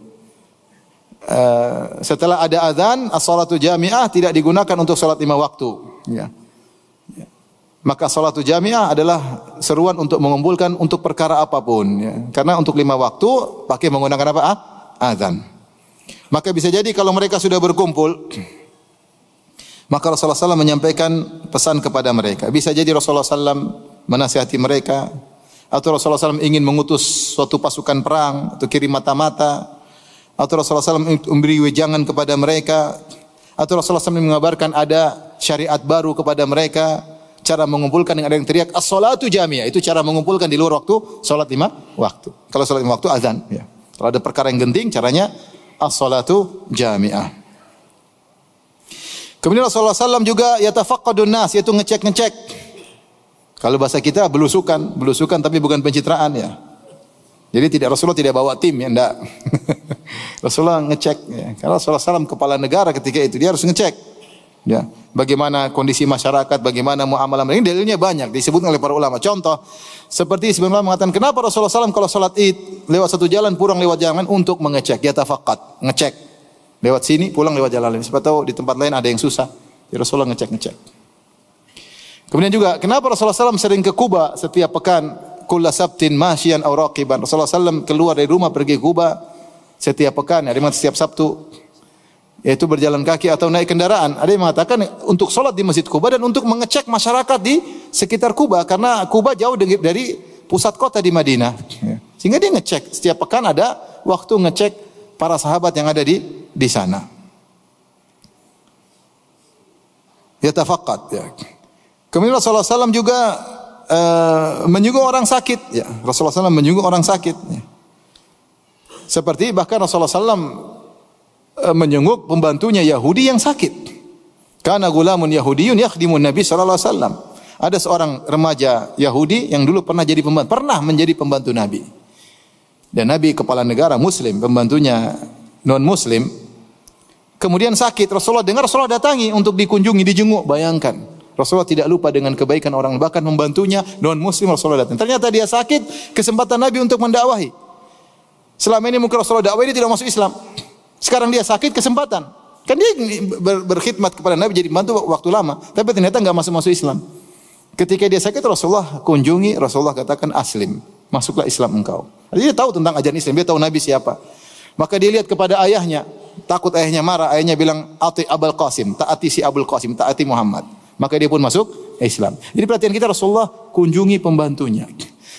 Setelah ada azan, as-salatu jami'ah tidak digunakan untuk salat 5 waktu. Ya. Ya. Maka salatu jami'ah adalah seruan untuk mengumpulkan untuk perkara apapun. Ya. Karena untuk 5 waktu pakai menggunakan apa? Azan. Maka bisa jadi kalau mereka sudah berkumpul, maka Rasulullah SAW menyampaikan pesan kepada mereka. Bisa jadi Rasulullah SAW menasihati mereka, atau Rasulullah SAW ingin mengutus suatu pasukan perang, atau kirim mata-mata, atau Rasulullah SAW memberi wejangan kepada mereka, atau Rasulullah SAW mengabarkan ada syariat baru kepada mereka, cara mengumpulkan yang ada yang teriak as-salatu jami'ah, itu cara mengumpulkan di luar waktu salat 5 waktu. Kalau salat 5 waktu azan, ya. Kalau ada perkara yang genting, caranya as-salatu jami'ah. Kemudian Rasulullah SAW juga yatafaqqadun nas, yaitu ngecek-ngecek. Kalau bahasa kita belusukan tapi bukan pencitraan ya. Jadi Rasulullah tidak bawa tim ya, enggak. Rasulullah ngecek ya. Karena Rasulullah SAW kepala negara ketika itu dia harus ngecek. Ya, bagaimana kondisi masyarakat, bagaimana muamalah mereka. Ini dalilnya banyak disebutkan oleh para ulama. Contoh, seperti sebenarnya mengatakan kenapa Rasulullah SAW kalau salat Id lewat satu jalan pulang lewat jalan untuk mengecek, yatafaqqad, ngecek. Lewat sini pulang lewat jalan lain. Siapa tahu di tempat lain ada yang susah. Jadi Rasulullah ngecek-ngecek. Kemudian juga kenapa Rasulullah SAW sering ke Kuba setiap pekan, kulla sabtin masyian aw raqiban. Rasulullah SAW keluar dari rumah pergi ke Kuba setiap pekan, ada yang setiap Sabtu, yaitu berjalan kaki atau naik kendaraan. Ada yang mengatakan untuk sholat di Masjid Kuba dan untuk mengecek masyarakat di sekitar Kuba, karena Kuba jauh dari pusat kota di Madinah. Sehingga dia ngecek setiap pekan ada waktu ngecek para sahabat yang ada di sana. Yatafaqqad ya. Kemudian Rasulullah SAW juga menyungguh orang sakit. Ya, Rasulullah SAW menyungguh orang sakit. Ya. Seperti bahkan Rasulullah SAW menyungguh pembantunya Yahudi yang sakit. Kana gulamun Yahudiyyun yakhdimun Nabi sallallahu alaihi wasallam. Ada seorang remaja Yahudi yang dulu pernah menjadi pembantu Nabi. Dan Nabi kepala negara Muslim, pembantunya non Muslim. Kemudian sakit, Rasulullah dengar, Rasulullah datangi untuk dikunjungi, dijenguk. Bayangkan. Rasulullah tidak lupa dengan kebaikan orang, bahkan membantunya non muslim Rasulullah datang. Ternyata dia sakit, kesempatan Nabi untuk mendakwahi. Selama ini mungkin Rasulullah dakwahi dia tidak masuk Islam. Sekarang dia sakit, kesempatan. Kan dia berkhidmat kepada Nabi jadi bantu waktu lama, tapi ternyata enggak masuk Islam. Ketika dia sakit Rasulullah kunjungi, Rasulullah katakan aslim, masuklah Islam engkau. Dia tahu tentang ajaran Islam, dia tahu Nabi siapa. Maka dia lihat kepada ayahnya, takut ayahnya marah, ayahnya bilang ati Abul Qasim, taati si Abul Qasim, taati Muhammad. Maka dia pun masuk Islam. Jadi perhatian kita Rasulullah kunjungi pembantunya.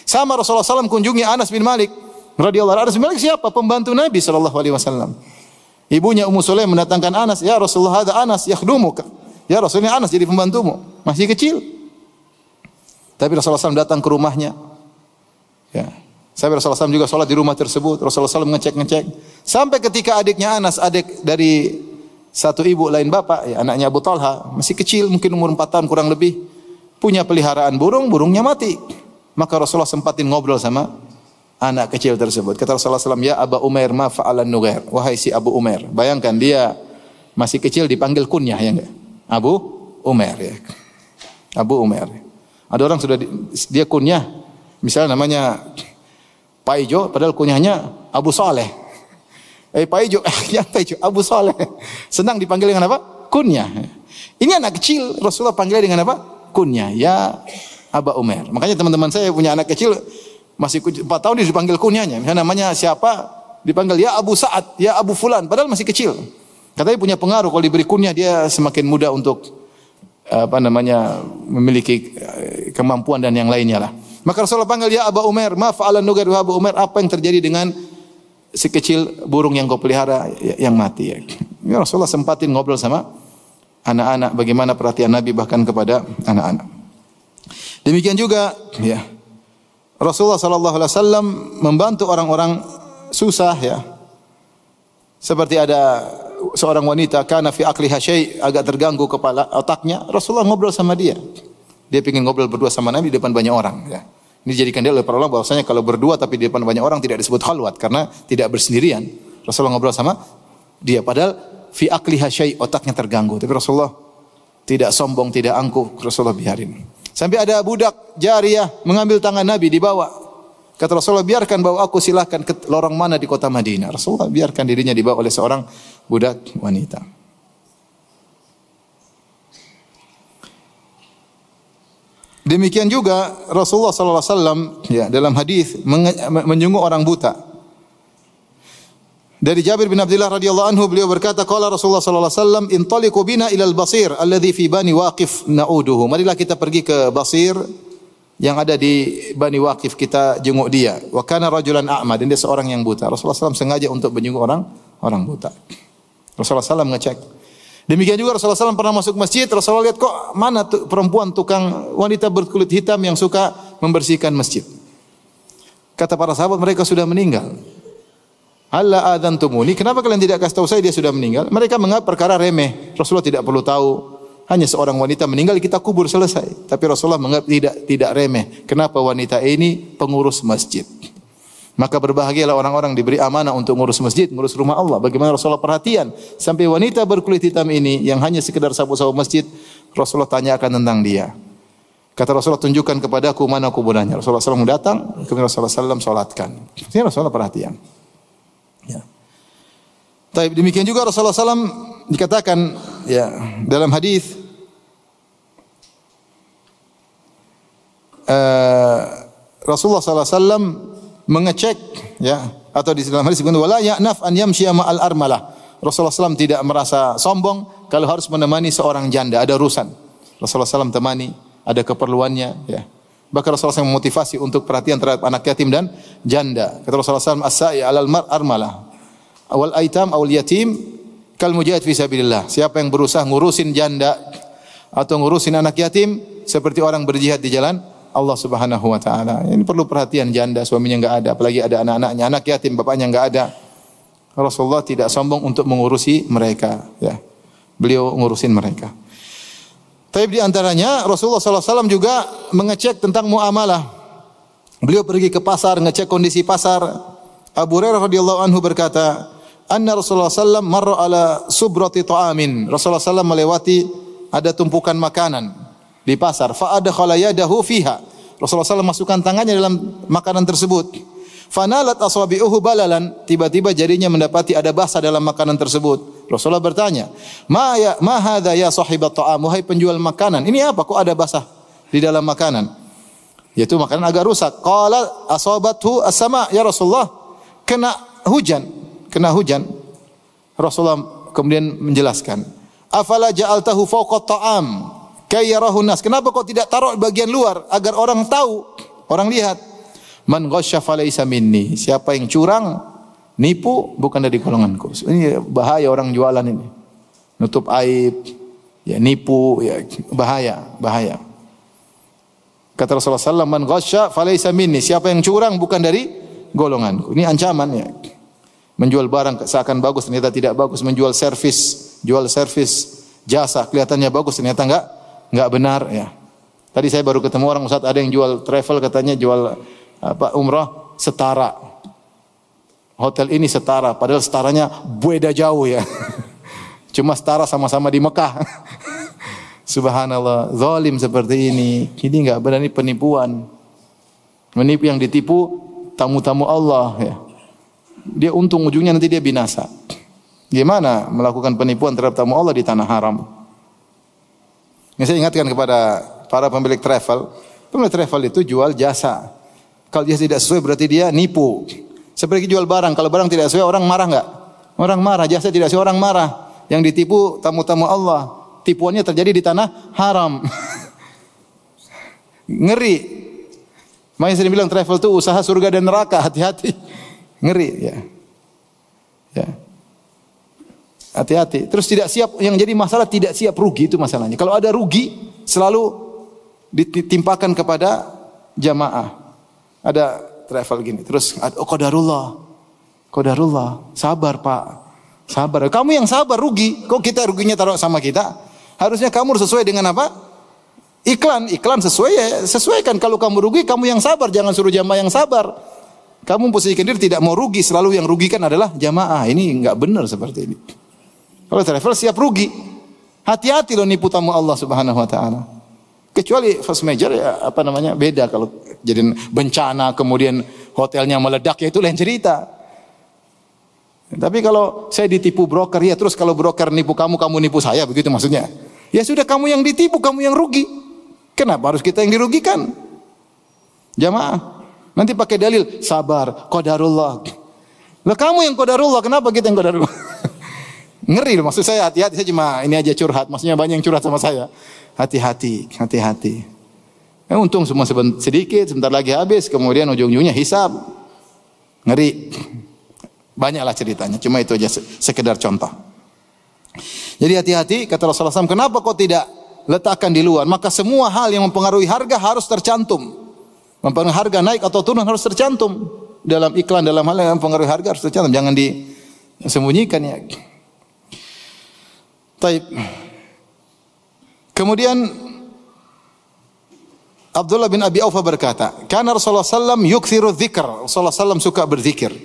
Sama Rasulullah SAW kunjungi Anas bin Malik radhiyallahu anhu. Anas bin Malik siapa? Pembantu Nabi sallallahu alaihi wasallam. Ibunya Ummu Sulaim mendatangkan Anas, "Ya Rasulullah, hadza Anas yakhdumuka." Ya Rasulullah, Anas jadi pembantumu. Masih kecil. Tapi Rasulullah SAW datang ke rumahnya. Ya. Sampai Rasulullah SAW juga sholat di rumah tersebut. Rasulullah SAW ngecek-ngecek. Sampai ketika adiknya Anas, adik dari satu ibu lain bapak, ya, anaknya Abu Talha, masih kecil, mungkin umur 4 tahun kurang lebih. punya peliharaan burung, burungnya mati. Maka Rasulullah sempatin ngobrol sama anak kecil tersebut. Kata Rasulullah SAW, ya Aba Umair ma fa'alan Nughair. Wahai si Abu Umair. Bayangkan dia masih kecil dipanggil kunyah, ya enggak? Abu Umair, ya. Abu Umair. Ada orang sudah dia kunyah, misalnya namanya Pak Ijo, padahal kunyahnya Abu Saleh. Pak Ijo, ya Pak Ijo, Abu Saleh. Senang dipanggil dengan apa? Kunyah. Ini anak kecil, Rasulullah panggilnya dengan apa? Kunyah. Ya Aba Umair. Makanya teman-teman saya punya anak kecil masih 4 tahun dia dipanggil kunyahnya. Misalnya namanya siapa? Dipanggil ya Abu Sa'ad, ya Abu Fulan, padahal masih kecil. Katanya punya pengaruh, kalau diberi kunyah dia semakin mudah untuk memiliki kemampuan dan yang lainnya lah. Maka Rasulullah panggil ya Aba Umair, ma fa'alan Nughair wa Abu Umair, apa yang terjadi dengan si kecil burung yang kau pelihara yang mati, ya. Ya, Rasulullah sempatin ngobrol sama anak-anak, bagaimana perhatian Nabi bahkan kepada anak-anak. Demikian juga ya, Rasulullah sallallahu alaihi wasallam membantu orang-orang susah, ya. Seperti ada seorang wanita kana fi aqliha syai', agak terganggu kepala otaknya, Rasulullah ngobrol sama dia. Dia ingin ngobrol berdua sama Nabi di depan banyak orang, ya. Ini dijadikan dia oleh para ulama bahwasanya kalau berdua tapi di depan banyak orang tidak disebut khalwat karena tidak bersendirian. Rasulullah ngobrol sama dia padahal fi aqliha syai', otaknya terganggu. Tapi Rasulullah tidak sombong, tidak angkuh, Rasulullah biarin. Sampai ada budak jariyah mengambil tangan Nabi dibawa. Kata Rasulullah, biarkan bawa aku, silahkan ke lorong mana di kota Madinah. Rasulullah biarkan dirinya dibawa oleh seorang budak wanita. Demikian juga Rasulullah sallallahu alaihi wasallam ya dalam hadis menyungguh orang buta. Dari Jabir bin Abdullah radhiyallahu anhu beliau berkata, qala Rasulullah sallallahu alaihi wasallam, intaliqu bina ila al-Basir alladhi fi Bani Waqif na'uduhu. Marilah kita pergi ke Basir yang ada di Bani Waqif, kita jenguk dia. Wa kana rajulan a'ma, dan dia seorang yang buta. Rasulullah SAW sengaja untuk menjenguk orang buta. Rasulullah SAW ngecek. Demikian juga Rasulullah SAW pernah masuk masjid, Rasulullah lihat kok mana perempuan tukang wanita berkulit hitam yang suka membersihkan masjid. Kata para sahabat, mereka sudah meninggal. Alla adantumuni, kenapa kalian tidak kasih tahu saya dia sudah meninggal? Mereka menganggap perkara remeh. Rasulullah tidak perlu tahu. Hanya seorang wanita meninggal kita kubur selesai. Tapi Rasulullah menganggap tidak remeh. Kenapa wanita ini pengurus masjid? Maka berbahagialah orang-orang diberi amanah untuk ngurus masjid, ngurus rumah Allah. Bagaimana Rasulullah perhatian sampai wanita berkulit hitam ini yang hanya sekedar sapu-sapu masjid, Rasulullah tanyakan tentang dia. Kata Rasulullah, tunjukkan kepadaku mana kuburannya. Rasulullah SAW datang, kemudian Rasulullah SAW salatkan. Ini Rasulullah perhatian. Ya. Tapi demikian juga Rasulullah SAW dikatakan ya dalam hadis Rasulullah SAW mengecek ya, atau di dalam hadis disebutkan wala ya'naf an yamshiya ma'al armalah. Rasulullah SAW tidak merasa sombong kalau harus menemani seorang janda, ada urusan. Rasulullah SAW temani, ada keperluannya ya. Bahkan Rasulullah SAW memotivasi untuk perhatian terhadap anak yatim dan janda. Kata Rasulullah SAW, as-sa'i 'alal armalah awal aitam awal yatim kal mujahid fi sabilillah. Siapa yang berusaha ngurusin janda atau ngurusin anak yatim seperti orang berjihad di jalan Allah Subhanahu wa taala. Ini perlu perhatian, janda suaminya enggak ada, apalagi ada anak-anaknya, anak yatim bapaknya enggak ada. Rasulullah tidak sombong untuk mengurusi mereka ya. Beliau ngurusin mereka. Tapi di antaranya Rasulullah SAW juga mengecek tentang muamalah. Beliau pergi ke pasar, ngecek kondisi pasar. Abu Hurairah radhiyallahu anhu berkata, anna Rasulullah SAW marra ala subrati ta'amin. Rasulullah SAW melewati ada tumpukan makanan di pasar. Fa adkhala yadahu fiha. Rasulullah SAW masukkan tangannya dalam makanan tersebut. Fanalat asabi'uhu balalan. Tiba-tiba jarinya mendapati ada basah dalam makanan tersebut. Rasulullah bertanya, ma hadza ya sahibat ta'am, wahai penjual makanan, ini apa kok ada basah di dalam makanan? Yaitu makanan agak rusak. Qala asabathu as-sama, ya Rasulullah, kena hujan. Rasulullah kemudian menjelaskan, afala ja'altahu fawqa ta'am kay yarahu nas, kenapa kok tidak taruh bagian luar agar orang tahu, orang lihat? Man ghasya falaysa minni, siapa yang curang, nipu, bukan dari golonganku. Ini bahaya orang jualan ini. Nutup aib, ya nipu, ya bahaya. Kata Rasulullah SAW, man ghasya falaysa minni, siapa yang curang bukan dari golonganku. Ini ancaman ya. Menjual barang seakan bagus ternyata tidak bagus, menjual servis, jual servis jasa kelihatannya bagus ternyata enggak benar ya. Tadi saya baru ketemu orang Ustaz, ada yang jual travel, katanya jual umrah setara. Hotel ini setara, padahal setaranya beda jauh ya. Cuma setara sama-sama di Mekah. Subhanallah, zalim seperti ini. Ini enggak benar, ini penipuan. Menipu, yang ditipu tamu-tamu Allah ya. Dia untung, ujungnya nanti dia binasa. Gimana melakukan penipuan terhadap tamu Allah di tanah haram? Ini saya ingatkan kepada para pemilik travel. Pemilik travel itu jual jasa. Kalau dia tidak sesuai berarti dia nipu. Seperti jual barang, kalau barang tidak sesuai orang marah enggak? Orang marah, jasa tidak sesuai orang marah. Yang ditipu tamu-tamu Allah. Tipuannya terjadi di tanah haram. Ngeri. Makanya saya bilang travel itu usaha surga dan neraka, hati-hati. Ngeri ya. Ya. Hati-hati. Terus tidak siap, yang jadi masalah tidak siap rugi, itu masalahnya. Kalau ada rugi selalu ditimpakan kepada jamaah. Ada travel gini, terus qadarullah. Qadarullah. Sabar, Pak. Sabar. Kamu yang sabar rugi. Kok kita ruginya taruh sama kita? Harusnya kamu sesuai dengan apa? Iklan sesuai ya, sesuaikan. Kalau kamu rugi, kamu yang sabar, jangan suruh jamaah yang sabar. Kamu posisikan diri tidak mau rugi, selalu yang rugikan adalah jamaah. Ini enggak benar seperti ini. Kalau travel siap rugi. Hati-hati loh nipu tamu Allah Subhanahu wa taala. Kecuali first major ya beda, kalau jadi bencana kemudian hotelnya meledak ya itu lain cerita. Tapi kalau saya ditipu broker ya, terus kalau broker nipu kamu nipu saya, begitu maksudnya. Ya sudah, kamu yang ditipu, kamu yang rugi. Kenapa harus kita yang dirugikan? Jamaah. Nanti pakai dalil sabar, qadarullah. Lah kamu yang qadarullah, kenapa kita yang qadarullah? Ngeri loh, maksud saya hati-hati. Saya cuma ini aja curhat, maksudnya banyak yang curhat sama saya. Hati-hati. Untung semua sedikit, sebentar lagi habis, kemudian ujung-ujungnya hisab. Ngeri. Banyaklah ceritanya, cuma itu aja sekedar contoh. Jadi hati-hati, kata Rasulullah SAW, kenapa kau tidak letakkan di luar? Maka semua hal yang mempengaruhi harga harus tercantum. Mempengaruhi harga naik atau turun harus tercantum. Dalam iklan, dalam hal yang mempengaruhi harga harus tercantum. Jangan disembunyikan ya. Taib. Kemudian Abdullah bin Abi Aufa berkata, "Kana Rasulullah sallam yukthiru dzikr." Rasulullah sallam suka berzikir.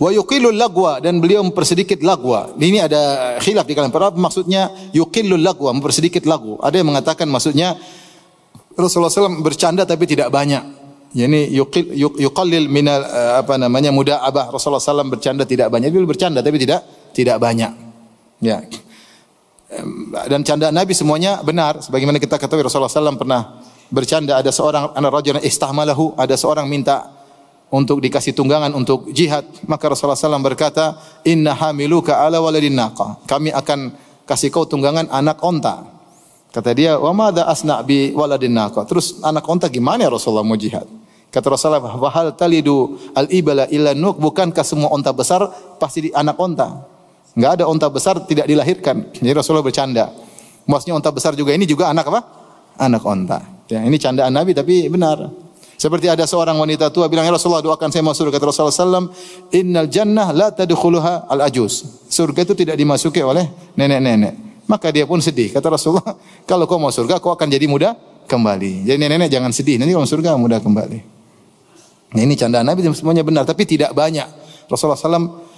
Wa yuqillul lagwa, dan beliau mempersedikit lagwa. Ini ada khilaf di kalangan para maksudnya yuqillul lagwa, mempersedikit lagu. Ada yang mengatakan maksudnya Rasulullah SAW bercanda tapi tidak banyak. Yani yuqallil minal muda'abah. Rasulullah SAW bercanda tidak banyak. Beliau bercanda tapi tidak banyak. Ya. Dan candaan Nabi semuanya benar. Sebagaimana kita ketahui Rasulullah SAW pernah bercanda. Ada seorang anak rajulan istahmalahu, ada seorang minta untuk dikasih tunggangan untuk jihad, maka Rasulullah SAW berkata, "Inna hamiluka ala waladin naqa." Kami akan kasih kau tunggangan anak onta. Kata dia, "Wa madza asna bi waladin naqa?" Terus anak onta gimana ya Rasulullah mau jihad? Kata Rasulullah, "Wa hal talidu al-ibla illa nuk?" Bukankah semua onta besar pasti anak onta? Enggak ada onta besar tidak dilahirkan. Jadi Rasulullah bercanda. Maksudnya onta besar juga ini juga anak apa? Anak onta. Ya, ini candaan Nabi tapi benar. Seperti ada seorang wanita tua bilang, "Ya Rasulullah, doakan saya masuk surga." Kata Rasulullah SAW, "Innal jannah la tadkhuluha al-ajuz." Surga itu tidak dimasuki oleh nenek-nenek. Maka dia pun sedih. Kata Rasulullah, "Kalau kau mau surga, kau akan jadi muda kembali." Jadi nenek-nenek jangan sedih. Nanti kalau surga muda kembali. Nah, ini candaan Nabi semuanya benar, tapi tidak banyak. Rasulullah SAW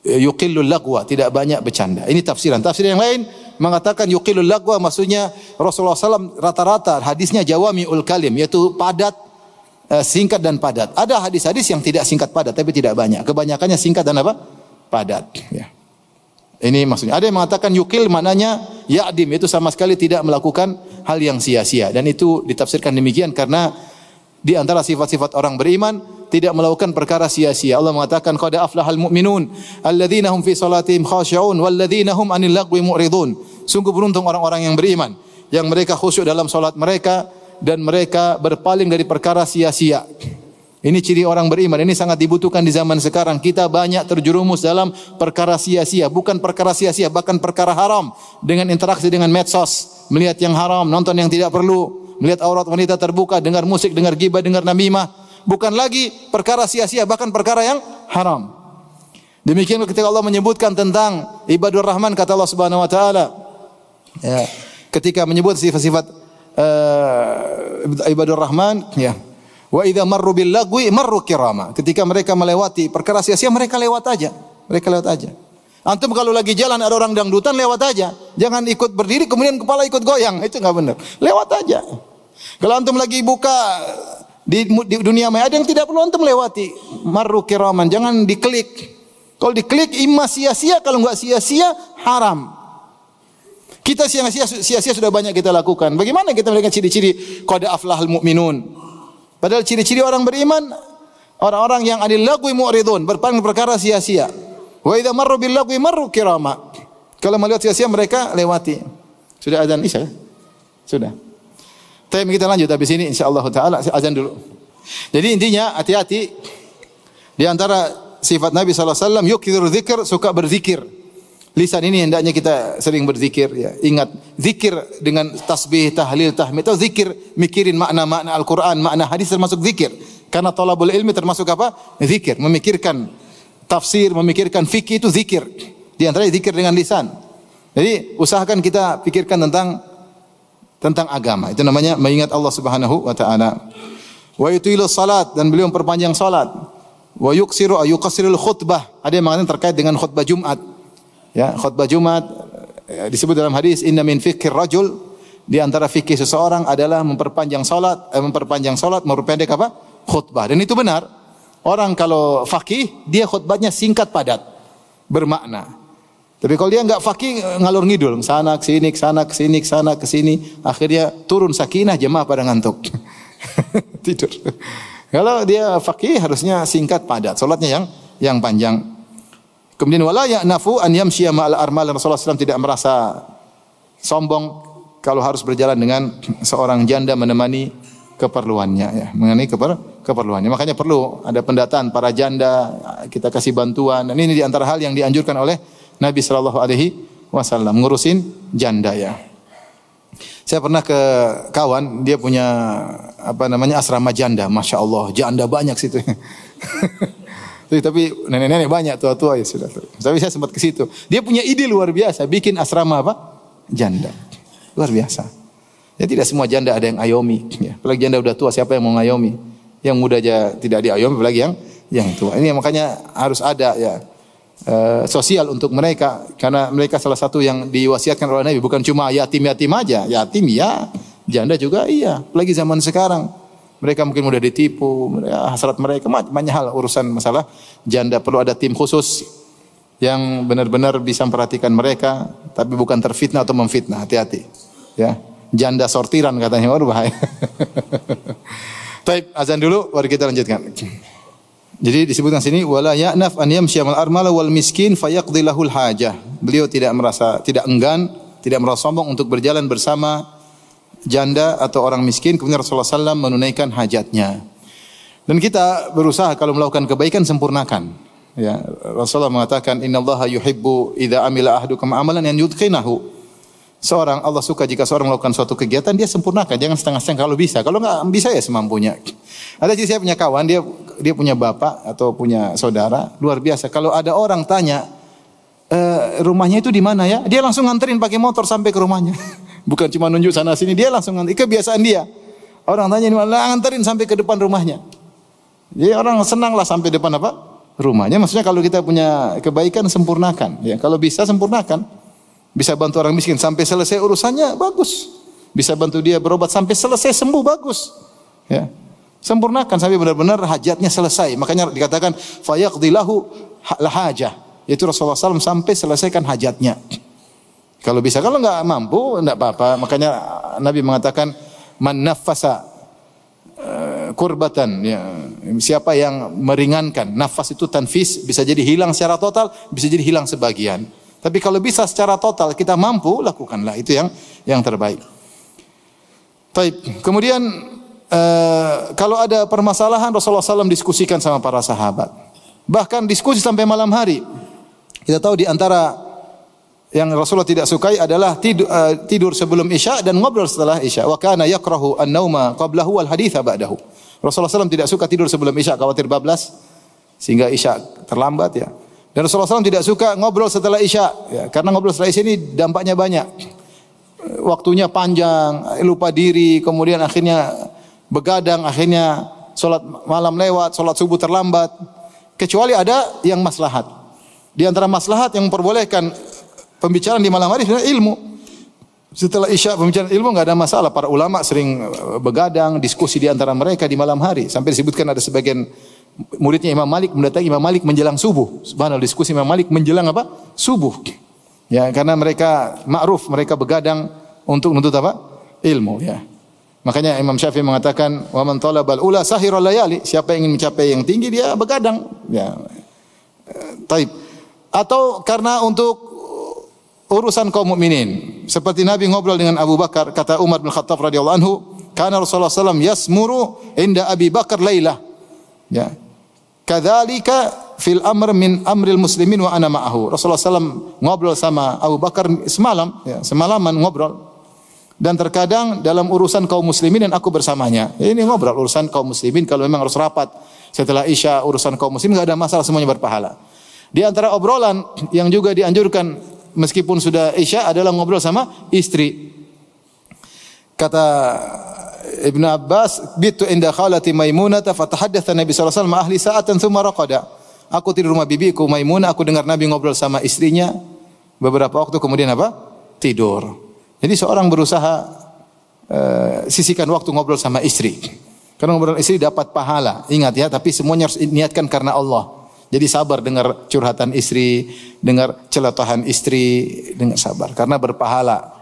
yuqillul lagwa, tidak banyak bercanda. Ini tafsiran. Tafsiran yang lain mengatakan yuqillul lagwa maksudnya Rasulullah SAW rata-rata hadisnya jawami'ul kalim, yaitu padat, singkat dan padat. Ada hadis-hadis yang tidak singkat padat tapi tidak banyak. Kebanyakannya singkat dan apa? Padat. Ya. Ini maksudnya. Ada yang mengatakan yukil maknanya ya'dim, itu sama sekali tidak melakukan hal yang sia-sia. Dan itu ditafsirkan demikian karena di antara sifat-sifat orang beriman tidak melakukan perkara sia-sia. Allah mengatakan qad aflahal mu'minun alladzina hum fi salatihim khashi'un walladzina hum 'anil lagwi mu'ridun. Sungguh beruntung orang-orang yang beriman yang mereka khusyuk dalam salat mereka dan mereka berpaling dari perkara sia-sia. Ini ciri orang beriman. Ini sangat dibutuhkan di zaman sekarang. Kita banyak terjerumus dalam perkara sia-sia, bukan perkara sia-sia, bahkan perkara haram, dengan interaksi dengan medsos, melihat yang haram, nonton yang tidak perlu, melihat aurat wanita terbuka, dengar musik, dengar ghibah, dengar namimah. Bukan lagi perkara sia-sia, bahkan perkara yang haram. Demikian ketika Allah menyebutkan tentang ibadur rahman, kata Allah Subhanahu wa taala, ya, ketika menyebut sifat-sifat ibadur rahman, ya. Wa idza marru bil lagwi marru kirama. Ketika mereka melewati perkara sia-sia, mereka lewat aja. Mereka lewat aja. Antum kalau lagi jalan ada orang dangdutan, lewat aja. Jangan ikut berdiri kemudian kepala ikut goyang, itu enggak benar. Lewat aja. Kalau antum lagi buka di dunia maya, ada yang tidak perlu antum lewati. Marru kiraman, jangan diklik. Kalau diklik imma sia-sia, kalau enggak sia-sia haram. Kita sia-sia sudah banyak kita lakukan. Bagaimana kita melihat ciri-ciri qad aflahal mu'minun? Padahal ciri-ciri orang beriman, orang-orang yang anil lagwi mu'ridun, berpaling perkara sia-sia. Wa idza marru bil lagwi marru kirama. Kalau melihat sia-sia mereka lewati. Sudah azan Isya? Sudah. Tapi kita lanjut habis ini insyaallah taala azan dulu. Jadi intinya hati-hati di antara sifat Nabi sallallahu alaihi wasallam yukthiru dzikr, suka berzikir. Lisan ini hendaknya kita sering berzikir ya. Ingat zikir dengan tasbih, tahlil, tahmid atau zikir mikirin makna-makna Al-Qur'an, makna hadis termasuk zikir. Karena thalabul ilmi termasuk apa? Zikir, memikirkan tafsir, memikirkan fikih itu zikir. Di antaranya zikir dengan lisan. Jadi usahakan kita pikirkan tentang agama. Itu namanya mengingat Allah Subhanahu wa taala. Wa yutilu salat, dan beliau memperpanjang salat. Wa yuksiru ayuqsirul khutbah. Ada yang mengatakan terkait dengan khutbah Jumat. Ya, khutbah Jumat disebut dalam hadis inna min fiqhir rajul, di antara fikih seseorang adalah memperpanjang salat, memperpendek apa? Khutbah. Dan itu benar. Orang kalau faqih, dia khutbahnya singkat padat, bermakna. Tapi kalau dia enggak faqih, ngalur ngidul, sana ke sini, ke sana ke sini, ke sana ke sini, akhirnya turun sakinah, jemaah pada ngantuk. Tidur. Kalau dia faqih harusnya singkat padat, salatnya yang panjang. Kemudian wala ya'nafu an yamshiya ma'al armal, Rasulullah SAW tidak merasa sombong kalau harus berjalan dengan seorang janda menemani keperluannya ya, mengenai keperluannya. Makanya perlu ada pendataan para janda, kita kasih bantuan. Dan ini di antara hal yang dianjurkan oleh Nabi sallallahu alaihi wasallam, ngurusin janda ya. Saya pernah ke kawan, dia punya asrama janda, Masya Allah, janda banyak situ. Tapi nenek-nenek banyak, tua-tua ya sudah. Tapi saya sempat ke situ. Dia punya ide luar biasa, bikin asrama janda. Luar biasa. Ya tidak semua janda ada yang ayomi, ya. Apalagi janda udah tua, siapa yang mau ngayomi? Yang muda aja tidak diayomi, apalagi yang tua. Ini makanya harus ada ya sosial untuk mereka, karena mereka salah satu yang diwasiatkan oleh Nabi, bukan cuma yatim-yatim aja, yatim ya, janda juga iya. Apalagi zaman sekarang, mereka mungkin mudah ditipu, hasrat mereka banyak hal urusan masalah janda, perlu ada tim khusus yang benar-benar bisa memperhatikan mereka, tapi bukan terfitnah atau memfitnah, hati-hati. Ya. Janda sortiran katanya, waduh bahaya. Baik, azan dulu baru kita lanjutkan. Jadi disebutkan sini wala ya'naf an yamshiya mal armala wal miskin fayaqdi lahul hajah. Beliau tidak enggan, tidak merasa sombong untuk berjalan bersama janda atau orang miskin, kemudian Rasulullah SAW menunaikan hajatnya. Dan kita berusaha kalau melakukan kebaikan sempurnakan. Ya, Rasulullah mengatakan innallaha yuhibbu idza amila ahadukum amalan an yutqinahu. Allah suka jika seorang melakukan suatu kegiatan dia sempurnakan, jangan setengah-setengah kalau bisa. Kalau enggak bisa ya semampunya. Ada jadi saya punya kawan, dia punya bapak atau punya saudara, luar biasa. Kalau ada orang tanya, rumahnya itu di mana ya? Dia langsung nganterin pakai motor sampai ke rumahnya. Bukan cuma nunjuk sana sini, dia langsung nganterin. Kebiasaan dia. Orang tanya di mana, nganterin sampai ke depan rumahnya. Jadi orang senanglah sampai depan rumahnya. Maksudnya kalau kita punya kebaikan sempurnakan. Ya, kalau bisa sempurnakan. Bisa bantu orang miskin sampai selesai urusannya, bagus. Bisa bantu dia berobat sampai selesai sembuh, bagus. Ya. Sempurnakan sampai benar-benar hajatnya selesai. Makanya dikatakan fayaqdi lahu lahajah. Yaitu Rasulullah SAW sampai selesaikan hajatnya. Kalau bisa, kalau enggak mampu enggak apa-apa. Makanya Nabi mengatakan man naffasa kurbatan, ya. Siapa yang meringankan, nafas itu tanfis, bisa jadi hilang secara total, bisa jadi hilang sebagian. Tapi kalau bisa secara total kita mampu, lakukanlah, itu yang terbaik. Baik. Kemudian kalau ada permasalahan Rasulullah SAW diskusikan sama para sahabat. Bahkan diskusi sampai malam hari. Kita tahu di antara yang Rasulullah tidak sukai adalah tidur sebelum Isya dan ngobrol setelah Isya. Wa kana yakrahu an-nauma qablahu wal haditsa ba'dahu. Rasulullah SAW tidak suka tidur sebelum Isya, khawatir bablas sehingga Isya terlambat ya. Dan Rasulullah SAW tidak suka ngobrol setelah Isya, ya, karena ngobrol setelah Isya ini dampaknya banyak. waktunya panjang, lupa diri, kemudian akhirnya begadang, akhirnya salat malam lewat, salat subuh terlambat. Kecuali ada yang maslahat. Di antara maslahat yang memperbolehkan pembicaraan di malam hari sebenarnya ilmu. Setelah Isya pembicaraan ilmu enggak ada masalah. Para ulama sering begadang, diskusi di antara mereka di malam hari. Sampai disebutkan ada sebagian muridnya Imam Malik mendatangi Imam Malik menjelang subuh. Subhanallah, diskusi Imam Malik menjelang apa? Subuh. Ya, karena mereka ma'ruf, mereka begadang untuk menuntut apa? Ilmu, ya. Makanya Imam Syafi'i mengatakan, "Wa man talabal ula sahirul layali." Siapa yang ingin mencapai yang tinggi dia begadang, ya. Taib. Atau karena untuk urusan kaum mukminin. Seperti Nabi ngobrol dengan Abu Bakar, kata Umar bin Khattab radhiyallahu anhu, "Kana Rasulullah sallallahu alaihi wasallam yasmuru inda Abi Bakar lailah." Ya. Kadzalika fil amr min amril muslimin wa ana ma'ahu. Rasulullah sallallahu ngobrol sama Abu Bakar semalam, ya, semalaman ngobrol. Dan terkadang dalam urusan kaum muslimin dan aku bersamanya. Ini ngobrol urusan kaum muslimin kalau memang harus rapat setelah Isya urusan kaum muslimin enggak ada masalah, semuanya berpahala. Di antara obrolan yang juga dianjurkan meskipun sudah Isya adalah ngobrol sama istri. Kata Ibnu Abbas, "Bitu inda khalati Maimunah fatahaddatsa Nabi sallallahu alaihi wasallam ahli sa'atan tsumma raqada." Aku tidur rumah bibiku Maimunah, aku dengar Nabi ngobrol sama istrinya beberapa waktu kemudian apa? Tidur. Jadi seorang berusaha sisihkan waktu ngobrol sama istri. Karena ngobrol istri dapat pahala. Ingat ya, tapi semuanya harus niatkan karena Allah. Jadi sabar dengar curhatan istri, dengar celotehan istri, dengan sabar karena berpahala.